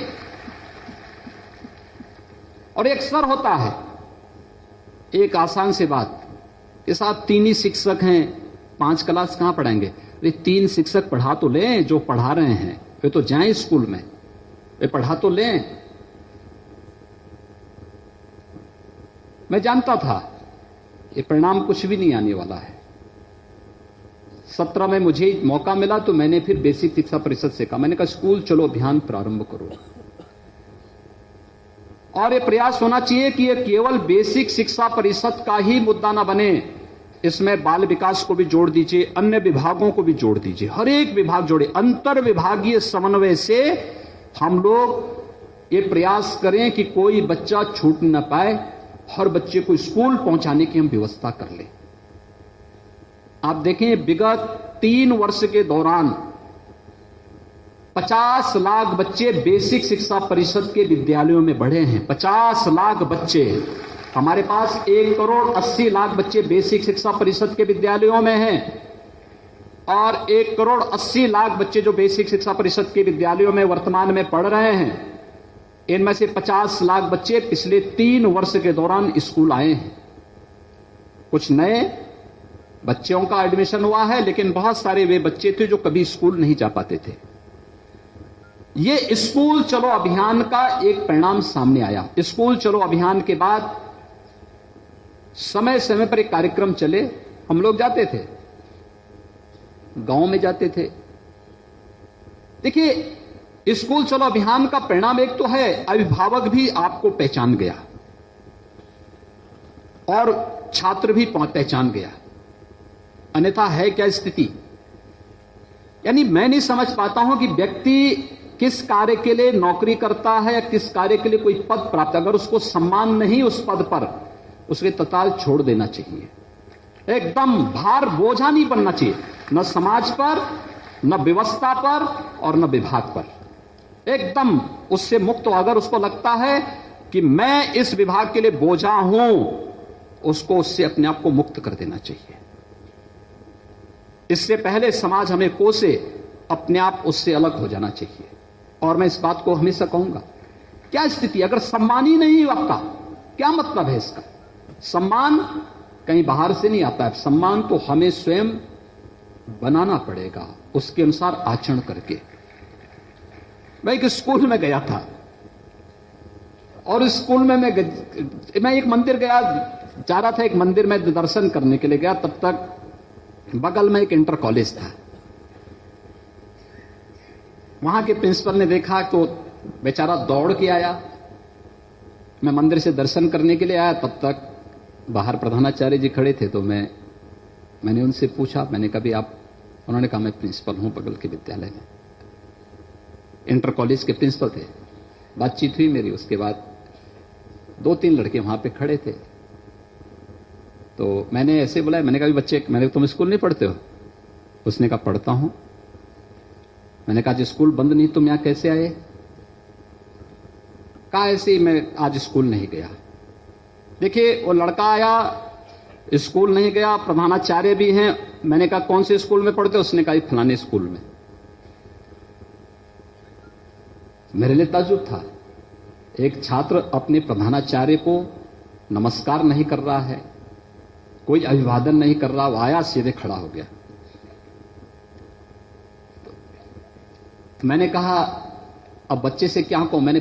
और एक सर होता है, एक आसान सी बात कि साहब 3 ही शिक्षक हैं, 5 क्लास कहां पढ़ाएंगे? वे 3 शिक्षक पढ़ा तो लें, जो पढ़ा रहे हैं वे तो जाएं स्कूल में, वे पढ़ा तो लें। मैं जानता था ये परिणाम कुछ भी नहीं आने वाला है। 17 में मुझे मौका मिला तो मैंने फिर बेसिक शिक्षा परिषद से कहा, मैंने कहा स्कूल चलो अभियान प्रारंभ करो। और ये प्रयास होना चाहिए कि ये केवल बेसिक शिक्षा परिषद का ही मुद्दा ना बने, इसमें बाल विकास को भी जोड़ दीजिए, अन्य विभागों को भी जोड़ दीजिए, हर एक विभाग जोड़े। अंतर विभागीय समन्वय से हम लोग ये प्रयास करें कि कोई बच्चा छूट न पाए, हर बच्चे को स्कूल पहुंचाने की हम व्यवस्था कर लें। आप देखें विगत 3 वर्ष के दौरान 50 लाख बच्चे बेसिक शिक्षा परिषद के विद्यालयों में बढ़े हैं। 50 लाख बच्चे, हमारे पास 1,80,00,000 बच्चे बेसिक शिक्षा परिषद के विद्यालयों में हैं और 1,80,00,000 बच्चे जो बेसिक शिक्षा परिषद के विद्यालयों में वर्तमान में पढ़ रहे हैं, इनमें से 50 लाख बच्चे पिछले 3 वर्ष के दौरान स्कूल आए हैं। कुछ नए बच्चों का एडमिशन हुआ है, लेकिन बहुत सारे वे बच्चे थे जो कभी स्कूल नहीं जा पाते थे। ये स्कूल चलो अभियान का एक परिणाम सामने आया। स्कूल चलो अभियान के बाद समय समय पर एक कार्यक्रम चले, हम लोग जाते थे, गांव में जाते थे। देखिए स्कूल चलो अभियान का परिणाम एक तो है अभिभावक भी आपको पहचान गया और छात्र भी पहचान गया, अन्यथा है क्या स्थिति? यानी मैं नहीं समझ पाता हूं कि व्यक्ति किस कार्य के लिए नौकरी करता है या किस कार्य के लिए कोई पद प्राप्त, अगर उसको सम्मान नहीं उस पद पर, उसके तत्काल छोड़ देना चाहिए। एकदम भार बोझा नहीं बनना चाहिए, न समाज पर, न व्यवस्था पर और न विभाग पर। एकदम उससे मुक्त। अगर उसको लगता है कि मैं इस विभाग के लिए बोझा हूं, उसको उससे अपने आप को मुक्त कर देना चाहिए। इससे पहले समाज हमें कोसे, अपने आप उससे अलग हो जाना चाहिए। और मैं इस बात को हमेशा कहूंगा, क्या स्थिति, अगर सम्मान ही नहीं आपका, क्या मतलब है इसका? सम्मान कहीं बाहर से नहीं आता है, सम्मान तो हमें स्वयं बनाना पड़ेगा, उसके अनुसार आचरण करके। मैं एक स्कूल में गया था और स्कूल में मैं एक मंदिर गया, जा रहा था एक मंदिर में दर्शन करने के लिए गया, तब तक बगल में एक इंटर कॉलेज था। वहां के प्रिंसिपल ने देखा तो बेचारा दौड़ के आया। मैं मंदिर से दर्शन करने के लिए आया, तब तक बाहर प्रधानाचार्य जी खड़े थे। तो मैंने उनसे पूछा, मैंने कहा भी आप? उन्होंने कहा मैं प्रिंसिपल हूं बगल के विद्यालय में, इंटर कॉलेज के प्रिंसिपल थे। बातचीत हुई मेरी। उसके बाद 2-3 लड़के वहां पे खड़े थे। तो मैंने ऐसे बुलाया, मैंने कहा भी बच्चे, मैंने तुम स्कूल नहीं पढ़ते हो? उसने कहा पढ़ता हूं। मैंने कहा स्कूल बंद नहीं, तुम यहां कैसे आए? कहा ऐसे ही मैं आज स्कूल नहीं गया। देखिए वो लड़का आया, स्कूल नहीं गया, प्रधानाचार्य भी हैं। मैंने कहा कौन से स्कूल में पढ़ते? उसने कहा फलाने स्कूल में। मेरे लिए ताज्जुब था, एक छात्र अपने प्रधानाचार्य को नमस्कार नहीं कर रहा है, कोई अभिवादन नहीं कर रहा, वो आया सीधे खड़ा हो गया। तो मैंने कहा अब बच्चे से क्या कहूं? मैंने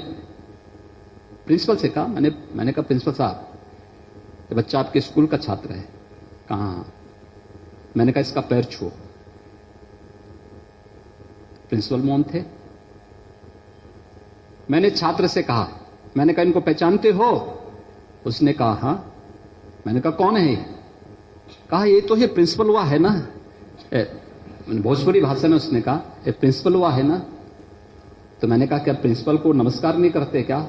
प्रिंसिपल से कहा, मैंने कहा प्रिंसिपल साहब, ये बच्चा आपके स्कूल का छात्र है। कहां? मैंने कहा इसका पैर छुओ। प्रिंसिपल मौन थे। मैंने छात्र से कहा, मैंने कहा इनको पहचानते हो? उसने कहा हां। मैंने कहा कौन है? कहा ये तो ये प्रिंसिपल हुआ है ना। भोजपुरी भाषा में उसने कहा ये प्रिंसिपल हुआ है ना। तो मैंने कहा क्या प्रिंसिपल को नमस्कार नहीं करते क्या?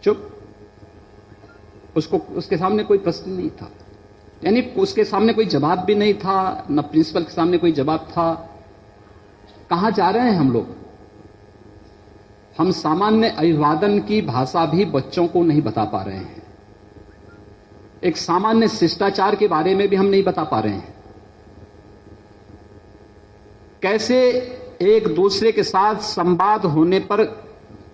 चुप। उसको उसके सामने कोई प्रश्न नहीं था, यानी उसके सामने कोई जवाब भी नहीं था, न प्रिंसिपल के सामने कोई जवाब था। कहां जा रहे हैं हम लोग? हम सामान्य अभिवादन की भाषा भी बच्चों को नहीं बता पा रहे हैं, एक सामान्य शिष्टाचार के बारे में भी हम नहीं बता पा रहे हैं। कैसे एक दूसरे के साथ संवाद होने पर,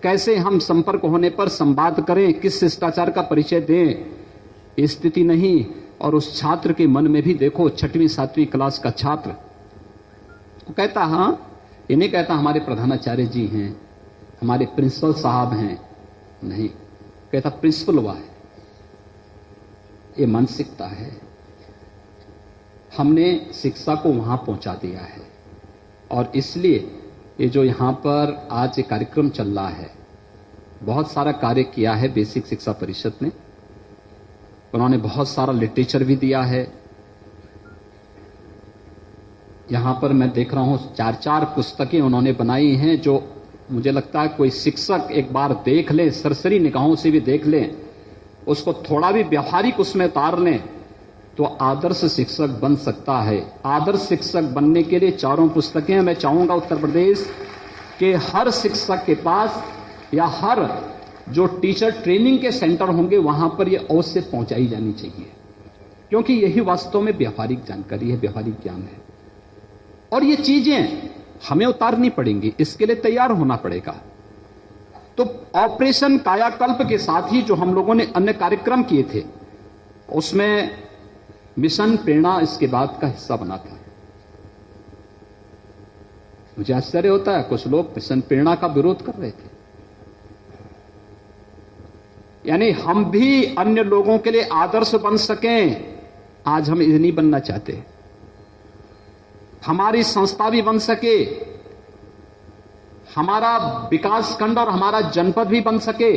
कैसे हम संपर्क होने पर संवाद करें, किस शिष्टाचार का परिचय दें, स्थिति नहीं। और उस छात्र के मन में भी देखो, 6वीं 7वीं क्लास का छात्र, वो कहता हां, ये नहीं कहता हमारे प्रधानाचार्य जी हैं, हमारे प्रिंसिपल साहब हैं, नहीं, कहता प्रिंसिपल हुआ है। ये मानसिकता है। हमने शिक्षा को वहां पहुंचा दिया है। और इसलिए ये जो यहां पर आज ये कार्यक्रम चल रहा है, बहुत सारा कार्य किया है बेसिक शिक्षा परिषद ने। उन्होंने बहुत सारा लिटरेचर भी दिया है। यहां पर मैं देख रहा हूं 4-4 पुस्तकें उन्होंने बनाई हैं, जो मुझे लगता है कोई शिक्षक एक बार देख ले, सरसरी निगाहों से भी देख ले, उसको थोड़ा भी व्यवहारिक उसमें उतार लें, तो आदर्श शिक्षक बन सकता है। आदर्श शिक्षक बनने के लिए 4 पुस्तकें मैं चाहूंगा उत्तर प्रदेश के हर शिक्षक के पास, या हर जो टीचर ट्रेनिंग के सेंटर होंगे वहां पर ये अवश्य पहुंचाई जानी चाहिए, क्योंकि यही वास्तव में व्यवहारिक जानकारी है, व्यवहारिक ज्ञान है। और ये चीजें हमें उतारनी पड़ेंगी, इसके लिए तैयार होना पड़ेगा। तो ऑपरेशन कायाकल्प के साथ ही जो हम लोगों ने अन्य कार्यक्रम किए थे, उसमें मिशन प्रेरणा इसके बाद का हिस्सा बना था। मुझे आश्चर्य होता है, कुछ लोग मिशन प्रेरणा का विरोध कर रहे थे। यानी हम भी अन्य लोगों के लिए आदर्श बन सकें, आज हम इतनी बनना चाहते। हमारी संस्था भी बन सके, हमारा विकास खंड और हमारा जनपद भी बन सके,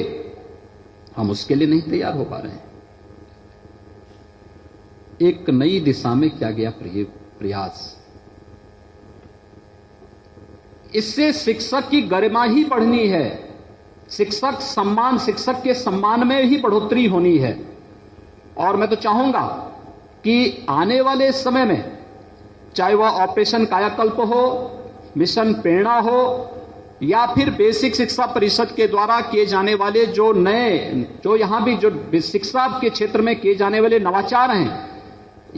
हम उसके लिए नहीं तैयार हो पा रहे हैं। एक नई दिशा में किया गया प्रयास, इससे शिक्षक की गरिमा ही बढ़नी है, शिक्षक सम्मान, शिक्षक के सम्मान में ही बढ़ोतरी होनी है। और मैं तो चाहूंगा कि आने वाले समय में, चाहे वह ऑपरेशन कायाकल्प हो, मिशन प्रेरणा हो, या फिर बेसिक शिक्षा परिषद के द्वारा किए जाने वाले जो नए, जो यहां भी जो शिक्षा के क्षेत्र में किए जाने वाले नवाचार हैं,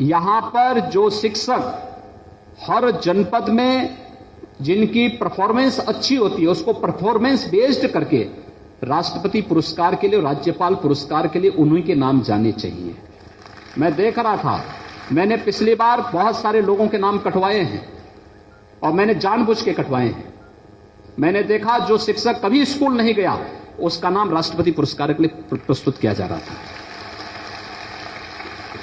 यहां पर जो शिक्षक हर जनपद में जिनकी परफॉर्मेंस अच्छी होती है, उसको परफॉर्मेंस बेस्ड करके राष्ट्रपति पुरस्कार के लिए, राज्यपाल पुरस्कार के लिए उन्हीं के नाम जाने चाहिए। मैं देख रहा था, मैंने पिछली बार बहुत सारे लोगों के नाम कटवाए हैं, और मैंने जानबूझ के कटवाए हैं। मैंने देखा जो शिक्षक कभी स्कूल नहीं गया, उसका नाम राष्ट्रपति पुरस्कार के लिए प्रस्तुत किया जा रहा था।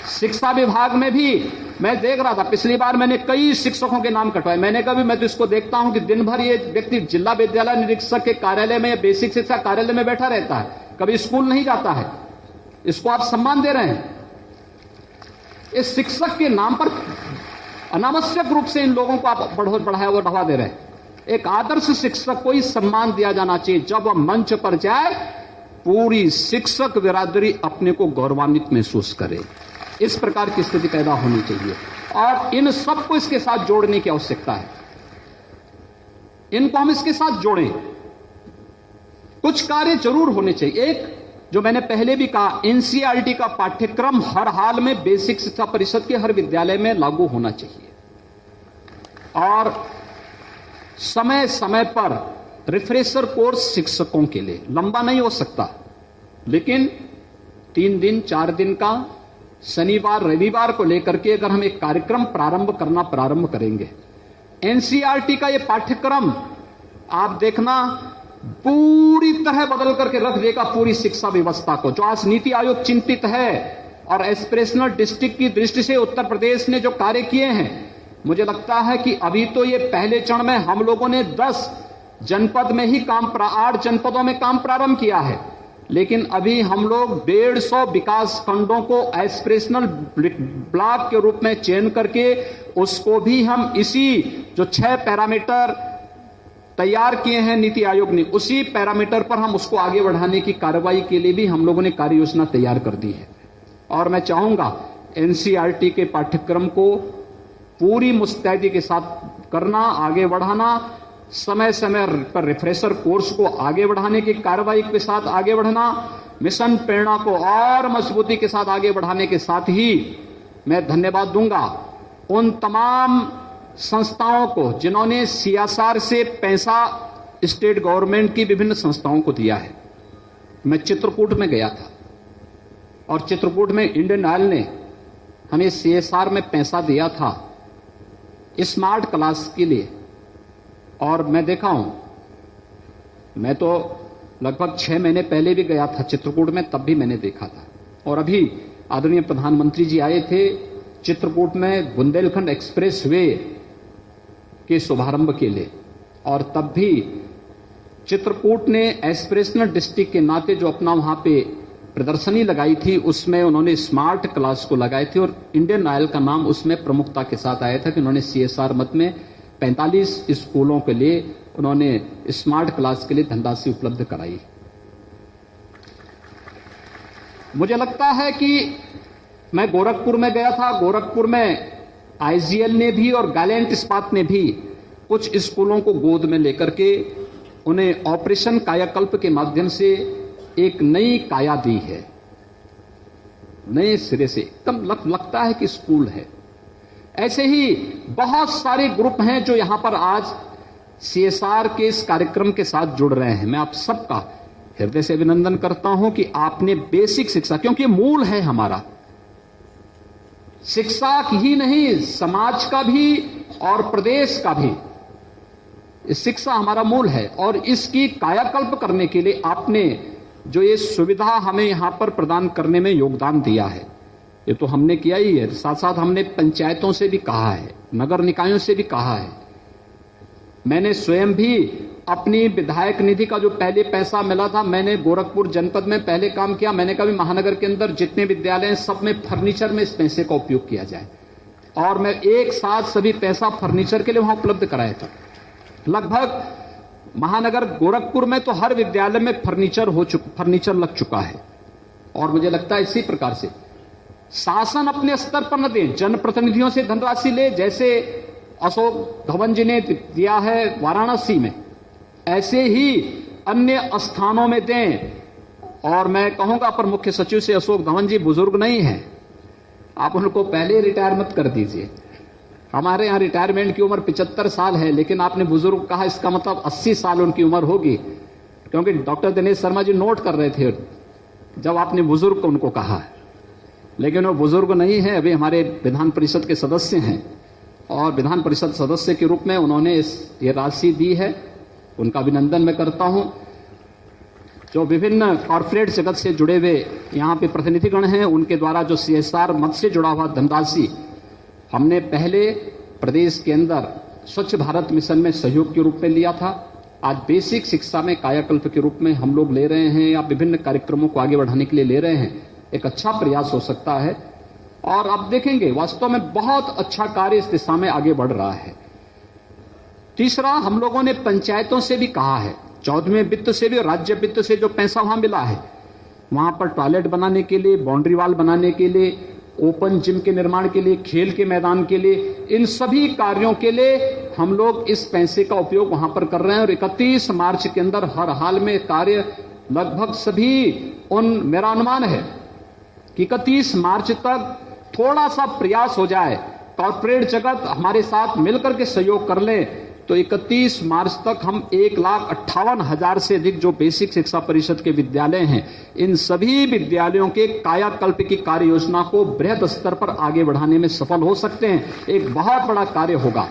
शिक्षा विभाग में भी मैं देख रहा था, पिछली बार मैंने कई शिक्षकों के नाम कटवाए। मैंने कहा मैं तो इसको देखता हूं कि दिन भर ये व्यक्ति जिला विद्यालय निरीक्षक के कार्यालय में या बेसिक शिक्षा कार्यालय में बैठा रहता है, कभी स्कूल नहीं जाता है। इसको आप सम्मान दे रहे हैं। इस शिक्षक के नाम पर अनावश्यक रूप से इन लोगों को आप बढ़ावा दे रहे हैं। एक आदर्श शिक्षक को ही सम्मान दिया जाना चाहिए। जब वह मंच पर जाए, पूरी शिक्षक बिरादरी अपने को गौरवान्वित महसूस करे। इस प्रकार की स्थिति पैदा होनी चाहिए और इन सबको इसके साथ जोड़ने की आवश्यकता है। इनको हम इसके साथ जोड़ें। कुछ कार्य जरूर होने चाहिए। एक, जो मैंने पहले भी कहा, एनसीईआरटी का पाठ्यक्रम हर हाल में बेसिक शिक्षा परिषद के हर विद्यालय में लागू होना चाहिए और समय समय पर रिफ्रेशर कोर्स शिक्षकों के लिए, लंबा नहीं हो सकता लेकिन 3 दिन 4 दिन का शनिवार रविवार को लेकर के अगर हम एक कार्यक्रम प्रारंभ करेंगे। एनसीईआरटी का यह पाठ्यक्रम आप देखना पूरी तरह बदल करके रख देगा पूरी शिक्षा व्यवस्था को। जो आज नीति आयोग चिंतित है और एस्पिरेशनल डिस्ट्रिक्ट की दृष्टि से उत्तर प्रदेश ने जो कार्य किए हैं, मुझे लगता है कि अभी तो ये पहले चरण में हम लोगों ने 10 जनपद में ही 8 जनपदों में काम प्रारंभ किया है, लेकिन अभी हम लोग 150 विकास खंडों को एस्पिरेशनल ब्लॉक के रूप में चयन करके उसको भी हम इसी जो 6 पैरामीटर तैयार किए हैं नीति आयोग ने, उसी पैरामीटर पर हम उसको आगे बढ़ाने की कार्रवाई के लिए भी हम लोगों ने कार्य योजना तैयार कर दी है। और मैं चाहूंगा एनसीईआरटी के पाठ्यक्रम को पूरी मुस्तैदी के साथ करना, आगे बढ़ाना, समय समय पर रिफ्रेशर कोर्स को आगे बढ़ाने की कार्रवाई के साथ आगे बढ़ना, मिशन प्रेरणा को और मजबूती के साथ आगे बढ़ाने के साथ ही मैं धन्यवाद दूंगा उन तमाम संस्थाओं को जिन्होंने सीएसआर से पैसा स्टेट गवर्नमेंट की विभिन्न संस्थाओं को दिया है। मैं चित्रकूट में गया था और चित्रकूट में इंडियन ऑयल ने हमें सीएसआर में पैसा दिया था स्मार्ट क्लास के लिए। और मैं देखा हूं, मैं तो लगभग 6 महीने पहले भी गया था चित्रकूट में, तब भी मैंने देखा था। और अभी आदरणीय प्रधानमंत्री जी आए थे चित्रकूट में बुंदेलखंड एक्सप्रेस वे के शुभारंभ के लिए, और तब भी चित्रकूट ने एस्पिरेशनल डिस्ट्रिक्ट के नाते जो अपना वहां पे प्रदर्शनी लगाई थी, उसमें उन्होंने स्मार्ट क्लास को लगाए थे और इंडियन ऑयल का नाम उसमें प्रमुखता के साथ आया था कि उन्होंने सीएसआर मद में 45 स्कूलों के लिए उन्होंने स्मार्ट क्लास के लिए धनराशि उपलब्ध कराई। मुझे लगता है कि मैं गोरखपुर में गया था, गोरखपुर में आईजीएल ने भी और गैलेंट इस्पात ने भी कुछ स्कूलों को गोद में लेकर के उन्हें ऑपरेशन कायाकल्प के माध्यम से एक नई काया दी है, नए सिरे से एकदम लगता है कि स्कूल है। ऐसे ही बहुत सारे ग्रुप हैं जो यहां पर आज सीएसआर के इस कार्यक्रम के साथ जुड़ रहे हैं। मैं आप सबका हृदय से अभिनंदन करता हूं कि आपने बेसिक शिक्षा, क्योंकि मूल है हमारा, शिक्षा ही नहीं समाज का भी और प्रदेश का भी शिक्षा हमारा मूल है, और इसकी कायाकल्प करने के लिए आपने जो ये सुविधा हमें यहां पर प्रदान करने में योगदान दिया है, ये तो हमने किया ही है, साथ साथ हमने पंचायतों से भी कहा है, नगर निकायों से भी कहा है। मैंने स्वयं भी अपनी विधायक निधि का जो पहले पैसा मिला था, मैंने गोरखपुर जनपद में पहले काम किया। मैंने कहा महानगर के अंदर जितने विद्यालय हैं सब में फर्नीचर में इस पैसे का उपयोग किया जाए, और मैं एक साथ सभी पैसा फर्नीचर के लिए वहां उपलब्ध कराया था। लगभग महानगर गोरखपुर में तो हर विद्यालय में फर्नीचर लग चुका है। और मुझे लगता है इसी प्रकार से शासन अपने स्तर पर न दे, जनप्रतिनिधियों से धनराशि ले, जैसे अशोक धवन जी ने दिया है वाराणसी में, ऐसे ही अन्य स्थानों में दें। और मैं कहूंगा पर मुख्य सचिव से, अशोक धवन जी बुजुर्ग नहीं हैं, आप उनको पहले रिटायर मत कर दीजिए। हमारे यहां रिटायरमेंट की उम्र 75 साल है, लेकिन आपने बुजुर्ग कहा, इसका मतलब 80 साल उनकी उम्र होगी, क्योंकि डॉक्टर दिनेश शर्मा जी नोट कर रहे थे जब आपने बुजुर्ग को उनको कहा, लेकिन वो बुजुर्ग नहीं है, अभी हमारे विधान परिषद के सदस्य हैं, और विधान परिषद सदस्य के रूप में उन्होंने ये राशि दी है, उनका अभिनंदन मैं करता हूं। जो विभिन्न कॉर्पोरेट जगत से जुड़े हुए यहाँ पे प्रतिनिधिगण हैं, उनके द्वारा जो CSR मद से जुड़ा हुआ धनराशि हमने पहले प्रदेश के अंदर स्वच्छ भारत मिशन में सहयोग के रूप में लिया था। आज बेसिक शिक्षा में कायाकल्प के रूप में हम लोग ले रहे हैं या विभिन्न कार्यक्रमों को आगे बढ़ाने के लिए ले रहे हैं। एक अच्छा प्रयास हो सकता है और आप देखेंगे वास्तव में बहुत अच्छा कार्य इस दिशा में आगे बढ़ रहा है। तीसरा, हम लोगों ने पंचायतों से भी कहा है, 14वें वित्त से भी, राज्य वित्त से जो पैसा वहां मिला है, वहां पर टॉयलेट बनाने के लिए, बाउंड्री वॉल बनाने के लिए, ओपन जिम के निर्माण के लिए, खेल के मैदान के लिए, इन सभी कार्यों के लिए हम लोग इस पैसे का उपयोग वहां पर कर रहे हैं। और 31 मार्च के अंदर हर हाल में कार्य लगभग सभी मेरा अनुमान है कि 31 मार्च तक थोड़ा सा प्रयास हो जाए, कॉर्पोरेट जगत हमारे साथ मिलकर के सहयोग कर ले, तो 31 मार्च तक हम 1,58,000 से अधिक जो बेसिक शिक्षा परिषद के विद्यालय हैं, इन सभी विद्यालयों के कायाकल्प की कार्य योजना को बृहद स्तर पर आगे बढ़ाने में सफल हो सकते हैं। एक बहुत बड़ा कार्य होगा,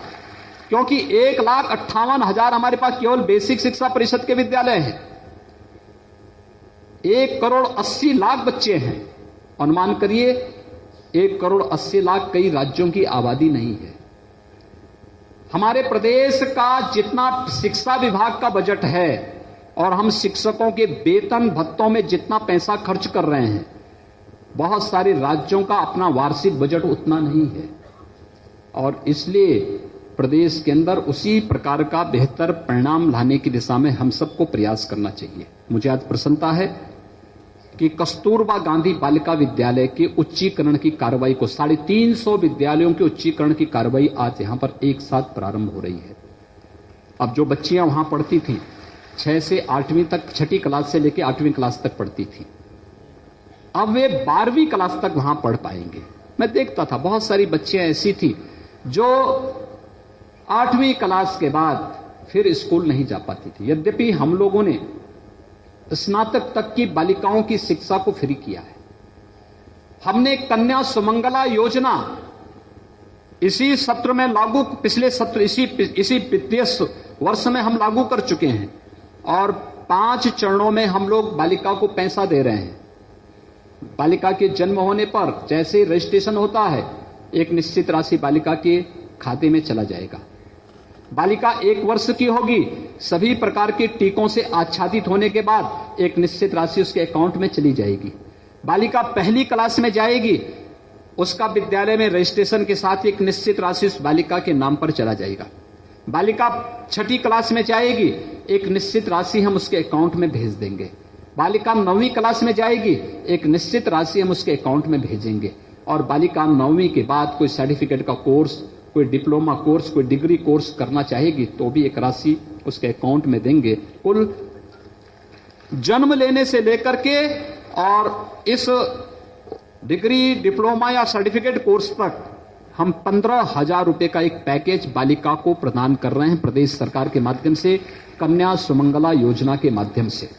क्योंकि 1,58,000 हमारे पास केवल बेसिक शिक्षा परिषद के विद्यालय हैं। 1,80,00,000 बच्चे हैं। अनुमान करिए 1,80,00,000 कई राज्यों की आबादी नहीं है। हमारे प्रदेश का जितना शिक्षा विभाग का बजट है और हम शिक्षकों के वेतन भत्तों में जितना पैसा खर्च कर रहे हैं, बहुत सारे राज्यों का अपना वार्षिक बजट उतना नहीं है। और इसलिए प्रदेश के अंदर उसी प्रकार का बेहतर परिणाम लाने की दिशा में हम सबको प्रयास करना चाहिए। मुझे आज प्रसन्नता है कि कस्तूरबा गांधी बालिका विद्यालय के उच्चीकरण की कार्रवाई को 350 विद्यालयों के उच्चीकरण की कार्रवाई आज यहां पर एक साथ प्रारंभ हो रही है। अब जो बच्चियां वहां पढ़ती थी 6 से 8वीं तक, 6ठी क्लास से लेकर 8वीं क्लास तक पढ़ती थी, अब वे 12वीं क्लास तक वहां पढ़ पाएंगे। मैं देखता था बहुत सारी बच्चियां ऐसी थी जो 8वीं क्लास के बाद फिर स्कूल नहीं जा पाती थी। यद्यपि हम लोगों ने स्नातक तक की बालिकाओं की शिक्षा को फ्री किया है। हमने कन्या सुमंगला योजना इसी सत्र में लागू, पिछले सत्र इसी वित्तीय वर्ष में हम लागू कर चुके हैं और 5 चरणों में हम लोग बालिका को पैसा दे रहे हैं। बालिका के जन्म होने पर जैसे ही रजिस्ट्रेशन होता है, एक निश्चित राशि बालिका के खाते में चला जाएगा। बालिका 1 वर्ष की होगी, सभी प्रकार के टीकों से आच्छादित होने के बाद एक निश्चित राशि उसके अकाउंट में चली जाएगी। बालिका पहली क्लास में जाएगी, उसका विद्यालय में रजिस्ट्रेशन के साथ एक निश्चित राशि उस बालिका के नाम पर चला जाएगा। बालिका 6ठी क्लास में जाएगी, एक निश्चित राशि हम उसके अकाउंट में भेज देंगे। बालिका 9वीं क्लास में जाएगी, एक निश्चित राशि हम उसके अकाउंट में भेजेंगे। और बालिका 9वीं के बाद कोई सर्टिफिकेट का कोर्स, कोई डिप्लोमा कोर्स, कोई डिग्री कोर्स करना चाहेगी तो भी एक राशि उसके अकाउंट में देंगे। कुल जन्म लेने से लेकर के और इस डिग्री, डिप्लोमा या सर्टिफिकेट कोर्स तक हम 15,000 रुपए का एक पैकेज बालिका को प्रदान कर रहे हैं प्रदेश सरकार के माध्यम से, कन्या सुमंगला योजना के माध्यम से।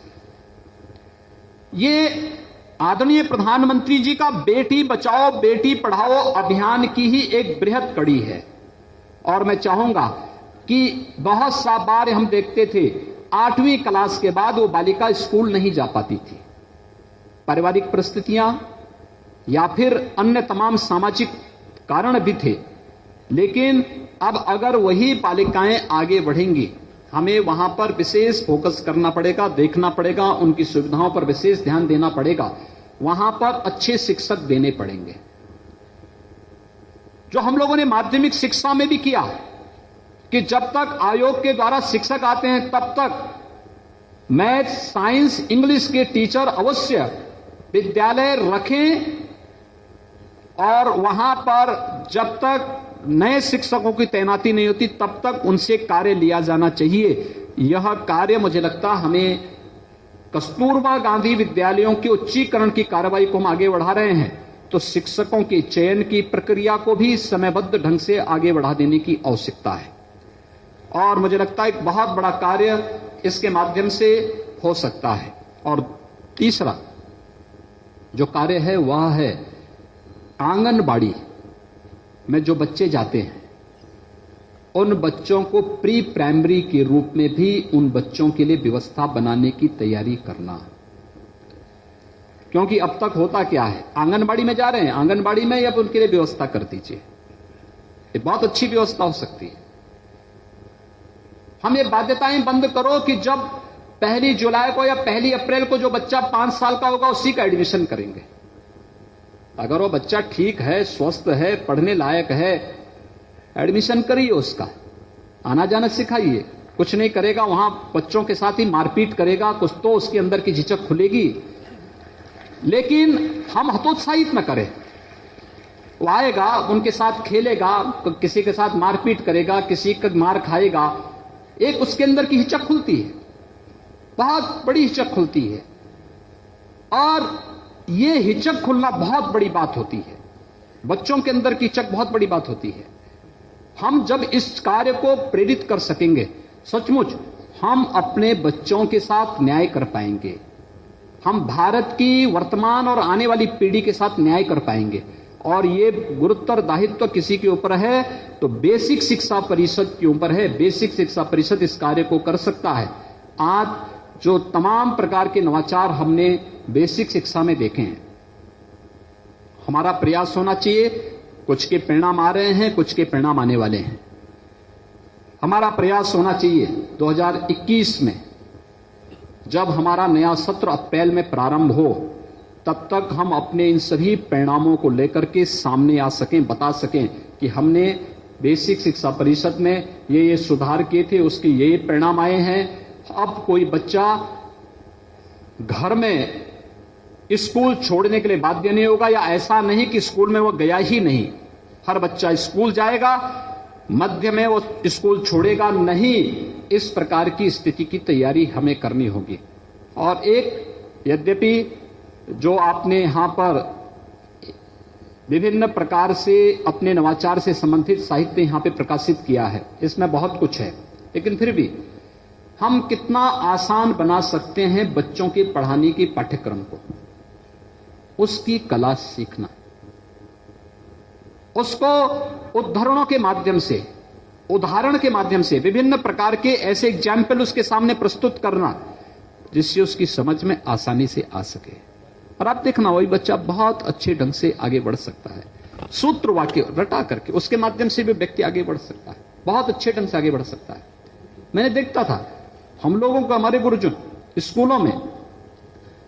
ये आदरणीय प्रधानमंत्री जी का बेटी बचाओ बेटी पढ़ाओ अभियान की ही एक बृहद कड़ी है। और मैं चाहूंगा कि बहुत सा बार हम देखते थे 8वीं क्लास के बाद वो बालिका स्कूल नहीं जा पाती थी। पारिवारिक परिस्थितियां या फिर अन्य तमाम सामाजिक कारण भी थे, लेकिन अब अगर वही बालिकाएं आगे बढ़ेंगी, हमें वहां पर विशेष फोकस करना पड़ेगा, देखना पड़ेगा, उनकी सुविधाओं पर विशेष ध्यान देना पड़ेगा, वहां पर अच्छे शिक्षक देने पड़ेंगे। जो हम लोगों ने माध्यमिक शिक्षा में भी किया कि जब तक आयोग के द्वारा शिक्षक आते हैं तब तक मैथ, साइंस, इंग्लिश के टीचर अवश्य विद्यालय रखें और वहां पर जब तक नए शिक्षकों की तैनाती नहीं होती तब तक उनसे कार्य लिया जाना चाहिए। यह कार्य मुझे लगता हमें कस्तूरबा गांधी विद्यालयों के उच्चीकरण की कार्रवाई को हम आगे बढ़ा रहे हैं, तो शिक्षकों के चयन की प्रक्रिया को भी समयबद्ध ढंग से आगे बढ़ा देने की आवश्यकता है। और मुझे लगता है एक बहुत बड़ा कार्य इसके माध्यम से हो सकता है। और तीसरा जो कार्य है वह है आंगनबाड़ी में जो बच्चे जाते हैं, उन बच्चों को प्री प्राइमरी के रूप में भी उन बच्चों के लिए व्यवस्था बनाने की तैयारी करना। क्योंकि अब तक होता क्या है, आंगनबाड़ी में जा रहे हैं, आंगनबाड़ी में अब उनके लिए व्यवस्था कर दीजिए, ये बहुत अच्छी व्यवस्था हो सकती है। हम ये बाध्यताएं बंद करो कि जब 1 जुलाई को या 1 अप्रैल को जो बच्चा 5 साल का होगा उसी का एडमिशन करेंगे। अगर वो बच्चा ठीक है, स्वस्थ है, पढ़ने लायक है, एडमिशन करिए, उसका आना जाना सिखाइए। कुछ नहीं करेगा, वहां बच्चों के साथ ही मारपीट करेगा, कुछ तो उसके अंदर की झिझक खुलेगी, लेकिन हम हतोत्साहित न करें। वो आएगा, उनके साथ खेलेगा, किसी के साथ मारपीट करेगा, किसी का मार खाएगा, एक उसके अंदर की हिचक खुलती है, बहुत बड़ी हिचक खुलती है। और ये हिचक खुलना बहुत बड़ी बात होती है, बच्चों के अंदर की हिचक बहुत बड़ी बात होती है। हम जब इस कार्य को प्रेरित कर सकेंगे, सचमुच हम अपने बच्चों के साथ न्याय कर पाएंगे, हम भारत की वर्तमान और आने वाली पीढ़ी के साथ न्याय कर पाएंगे। और ये गुरुतर दायित्व किसी के ऊपर है तो बेसिक शिक्षा परिषद के ऊपर है। बेसिक शिक्षा परिषद इस कार्य को कर सकता है। आज जो तमाम प्रकार के नवाचार हमने बेसिक शिक्षा में देखे हैं, हमारा प्रयास होना चाहिए। कुछ के परिणाम आ रहे हैं, कुछ के परिणाम आने वाले हैं। हमारा प्रयास होना चाहिए 2021 में जब हमारा नया सत्र अप्रैल में प्रारंभ हो, तब तक हम अपने इन सभी परिणामों को लेकर के सामने आ सकें, बता सकें कि हमने बेसिक शिक्षा परिषद में ये सुधार किए थे, उसके ये परिणाम आए हैं। अब कोई बच्चा घर में स्कूल छोड़ने के लिए बाध्य नहीं होगा, या ऐसा नहीं कि स्कूल में वो गया ही नहीं। हर बच्चा स्कूल जाएगा, मध्य में वो स्कूल छोड़ेगा नहीं। इस प्रकार की स्थिति की तैयारी हमें करनी होगी। और एक, यद्यपि जो आपने यहां पर विभिन्न प्रकार से अपने नवाचार से संबंधित साहित्य यहां पे प्रकाशित किया है, इसमें बहुत कुछ है, लेकिन फिर भी हम कितना आसान बना सकते हैं बच्चों के पढ़ाने की पाठ्यक्रम को, उसकी कला सीखना, उसको उदाहरणों के माध्यम से, उदाहरण के माध्यम से विभिन्न प्रकार के ऐसे एग्जाम्पल उसके सामने प्रस्तुत करना जिससे उसकी समझ में आसानी से आ सके। और आप देखना, वही बच्चा बहुत अच्छे ढंग से आगे बढ़ सकता है। सूत्र वाक्य रटा करके उसके माध्यम से भी व्यक्ति आगे बढ़ सकता है, बहुत अच्छे ढंग से आगे बढ़ सकता है। मैंने देखता था हम लोगों को, हमारे गुरुजन स्कूलों में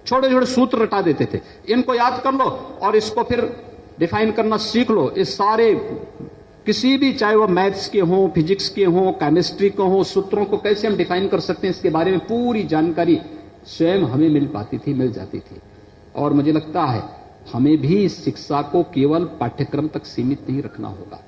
छोटे छोटे सूत्र रटा देते थे, इनको याद कर लो और इसको फिर डिफाइन करना सीख लो। इस सारे किसी भी, चाहे वो मैथ्स के हों, फिजिक्स के हों, केमिस्ट्री के हों, सूत्रों को कैसे हम डिफाइन कर सकते हैं, इसके बारे में पूरी जानकारी स्वयं हमें मिल पाती थी, मिल जाती थी। और मुझे लगता है हमें भी इस शिक्षा को केवल पाठ्यक्रम तक सीमित नहीं रखना होगा।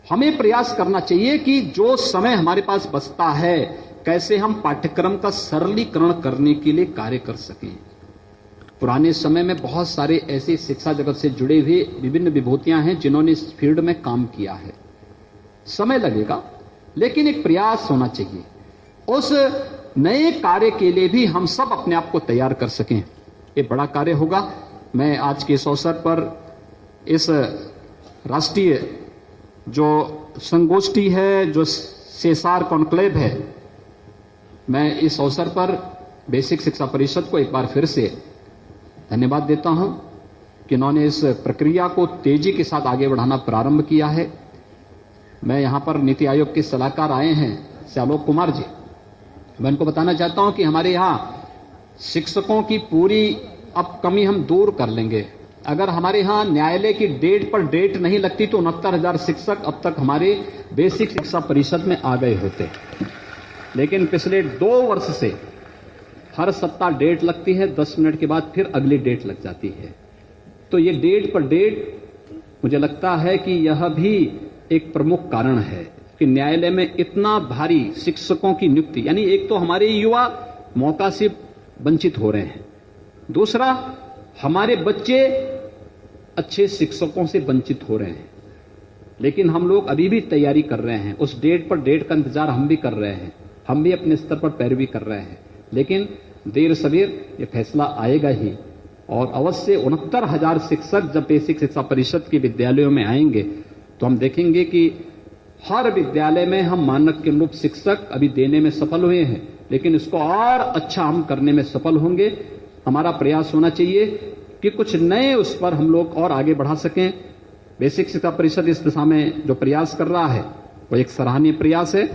हमें प्रयास करना चाहिए कि जो समय हमारे पास बचता है, कैसे हम पाठ्यक्रम का सरलीकरण करने के लिए कार्य कर सकें। पुराने समय में बहुत सारे ऐसे शिक्षा जगत से जुड़े हुए विभिन्न विभूतियां हैं जिन्होंने इस फील्ड में काम किया है। समय लगेगा, लेकिन एक प्रयास होना चाहिए। उस नए कार्य के लिए भी हम सब अपने आप को तैयार कर सकें। ये बड़ा कार्य होगा। मैं आज के इस अवसर पर इस राष्ट्रीय जो संगोष्ठी है, जो सेसार कॉन्क्लेव है, मैं इस अवसर पर बेसिक शिक्षा परिषद को एक बार फिर से धन्यवाद देता हूं कि उन्होंने इस प्रक्रिया को तेजी के साथ आगे बढ़ाना प्रारंभ किया है। मैं यहां पर नीति आयोग के सलाहकार आए हैं श्यालोक कुमार जी। मैं उनको बताना चाहता हूं कि हमारे यहां शिक्षकों की पूरी अब कमी हम दूर कर लेंगे। अगर हमारे यहां न्यायालय की डेट पर डेट नहीं लगती तो 69,000 शिक्षक अब तक हमारे बेसिक शिक्षा परिषद में आ गए होते। लेकिन पिछले 2 वर्ष से हर सप्ताह डेट लगती है, 10 मिनट के बाद फिर अगली डेट लग जाती है। तो ये डेट पर डेट, मुझे लगता है कि यह भी एक प्रमुख कारण है कि न्यायालय में इतना भारी शिक्षकों की नियुक्ति, यानी एक तो हमारे युवा मौका से वंचित हो रहे हैं, दूसरा हमारे बच्चे अच्छे शिक्षकों से वंचित हो रहे हैं। लेकिन हम लोग अभी भी तैयारी कर रहे हैं, उस डेट पर डेट का इंतजार हम भी कर रहे हैं, हम भी अपने स्तर पर पैरवी कर रहे हैं। लेकिन देर सवेर ये फैसला आएगा ही और अवश्य 69,000 शिक्षक जब बेसिक शिक्षा परिषद के विद्यालयों में आएंगे तो हम देखेंगे कि हर विद्यालय में हम मानक के अनुरूप शिक्षक अभी देने में सफल हुए हैं, लेकिन इसको और अच्छा हम करने में सफल होंगे। हमारा प्रयास होना चाहिए कि कुछ नए उस पर हम लोग और आगे बढ़ा सकें। बेसिक शिक्षा परिषद इस दिशा में जो प्रयास कर रहा है वो एक सराहनीय प्रयास है।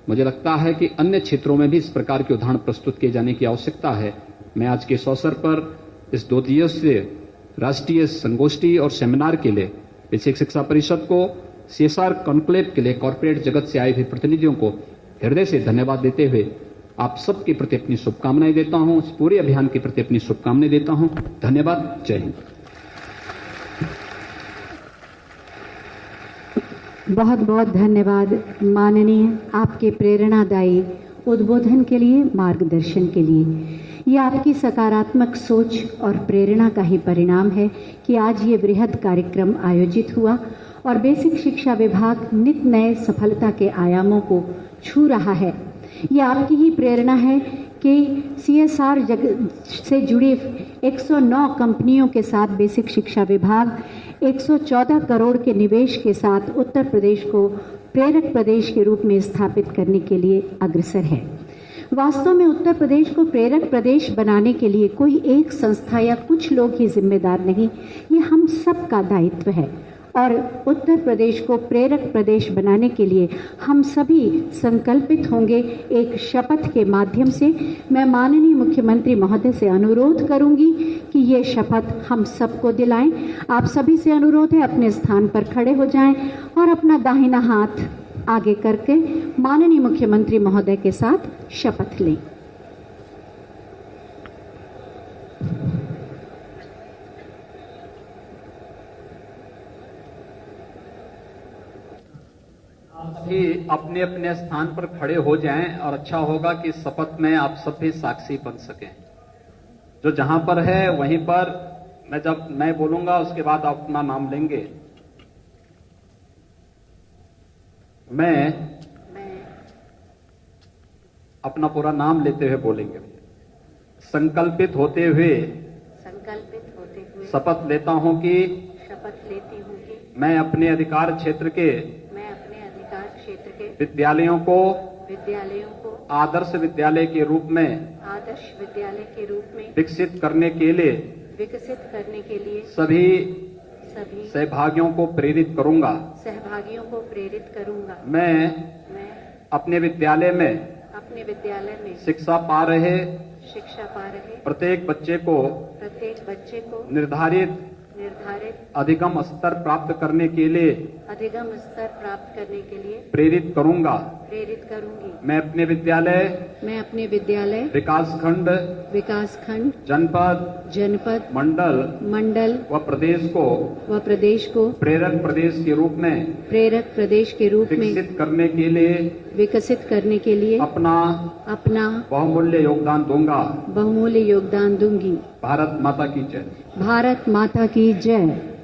मुझे लगता है कि अन्य क्षेत्रों में भी इस प्रकार के उदाहरण प्रस्तुत किए जाने की आवश्यकता है। मैं आज के इस अवसर पर इस 2 दिवसीय राष्ट्रीय संगोष्ठी और सेमिनार के लिए बेसिक शिक्षा परिषद को, CSR कॉन्क्लेव के लिए कॉर्पोरेट जगत से आए हुए प्रतिनिधियों को हृदय से धन्यवाद देते हुए आप सबके प्रति अपनी शुभकामनाएं देता हूं, इस पूरे अभियान के प्रति अपनी शुभकामनाएं देता हूं। धन्यवाद। जय हिंद। बहुत बहुत धन्यवाद माननीय, आपके प्रेरणादायी उद्बोधन के लिए, मार्गदर्शन के लिए। ये आपकी सकारात्मक सोच और प्रेरणा का ही परिणाम है कि आज ये बृहद कार्यक्रम आयोजित हुआ और बेसिक शिक्षा विभाग नित नए सफलता के आयामों को छू रहा है। ये आपकी ही प्रेरणा है कि CSR से जुड़ी 109 कंपनियों के साथ बेसिक शिक्षा विभाग 114 करोड़ के निवेश के साथ उत्तर प्रदेश को प्रेरक प्रदेश के रूप में स्थापित करने के लिए अग्रसर है। वास्तव में उत्तर प्रदेश को प्रेरक प्रदेश बनाने के लिए कोई एक संस्था या कुछ लोग ही जिम्मेदार नहीं, ये हम सब का दायित्व है। और उत्तर प्रदेश को प्रेरक प्रदेश बनाने के लिए हम सभी संकल्पित होंगे एक शपथ के माध्यम से। मैं माननीय मुख्यमंत्री महोदय से अनुरोध करूंगी कि ये शपथ हम सबको दिलाएं। आप सभी से अनुरोध है, अपने स्थान पर खड़े हो जाएं और अपना दाहिना हाथ आगे करके माननीय मुख्यमंत्री महोदय के साथ शपथ लें। सभी अपने अपने स्थान पर खड़े हो जाएं और अच्छा होगा कि शपथ में आप सब भी साक्षी बन सकें। जो जहां पर है वहीं पर जब मैं बोलूंगा उसके बाद आप अपना नाम लेंगे। मैं अपना पूरा नाम लेते हुए बोलेंगे। संकल्पित होते हुए शपथ लेता हूं कि मैं अपने अधिकार क्षेत्र के विद्यालयों को आदर्श विद्यालय के रूप में विकसित करने के लिए सभी सहभागियों को प्रेरित करूंगा। मैं अपने विद्यालय में शिक्षा पा रहे प्रत्येक बच्चे को निर्धारित अधिगम स्तर प्राप्त करने के लिए प्रेरित करूंगा। मैं अपने विद्यालय विकासखंड जनपद मंडल व प्रदेश को प्रेरक प्रदेश के रूप में विकसित करने के लिए अपना बहुमूल्य योगदान दूंगी। भारत माता की जय। भारत माता की जय।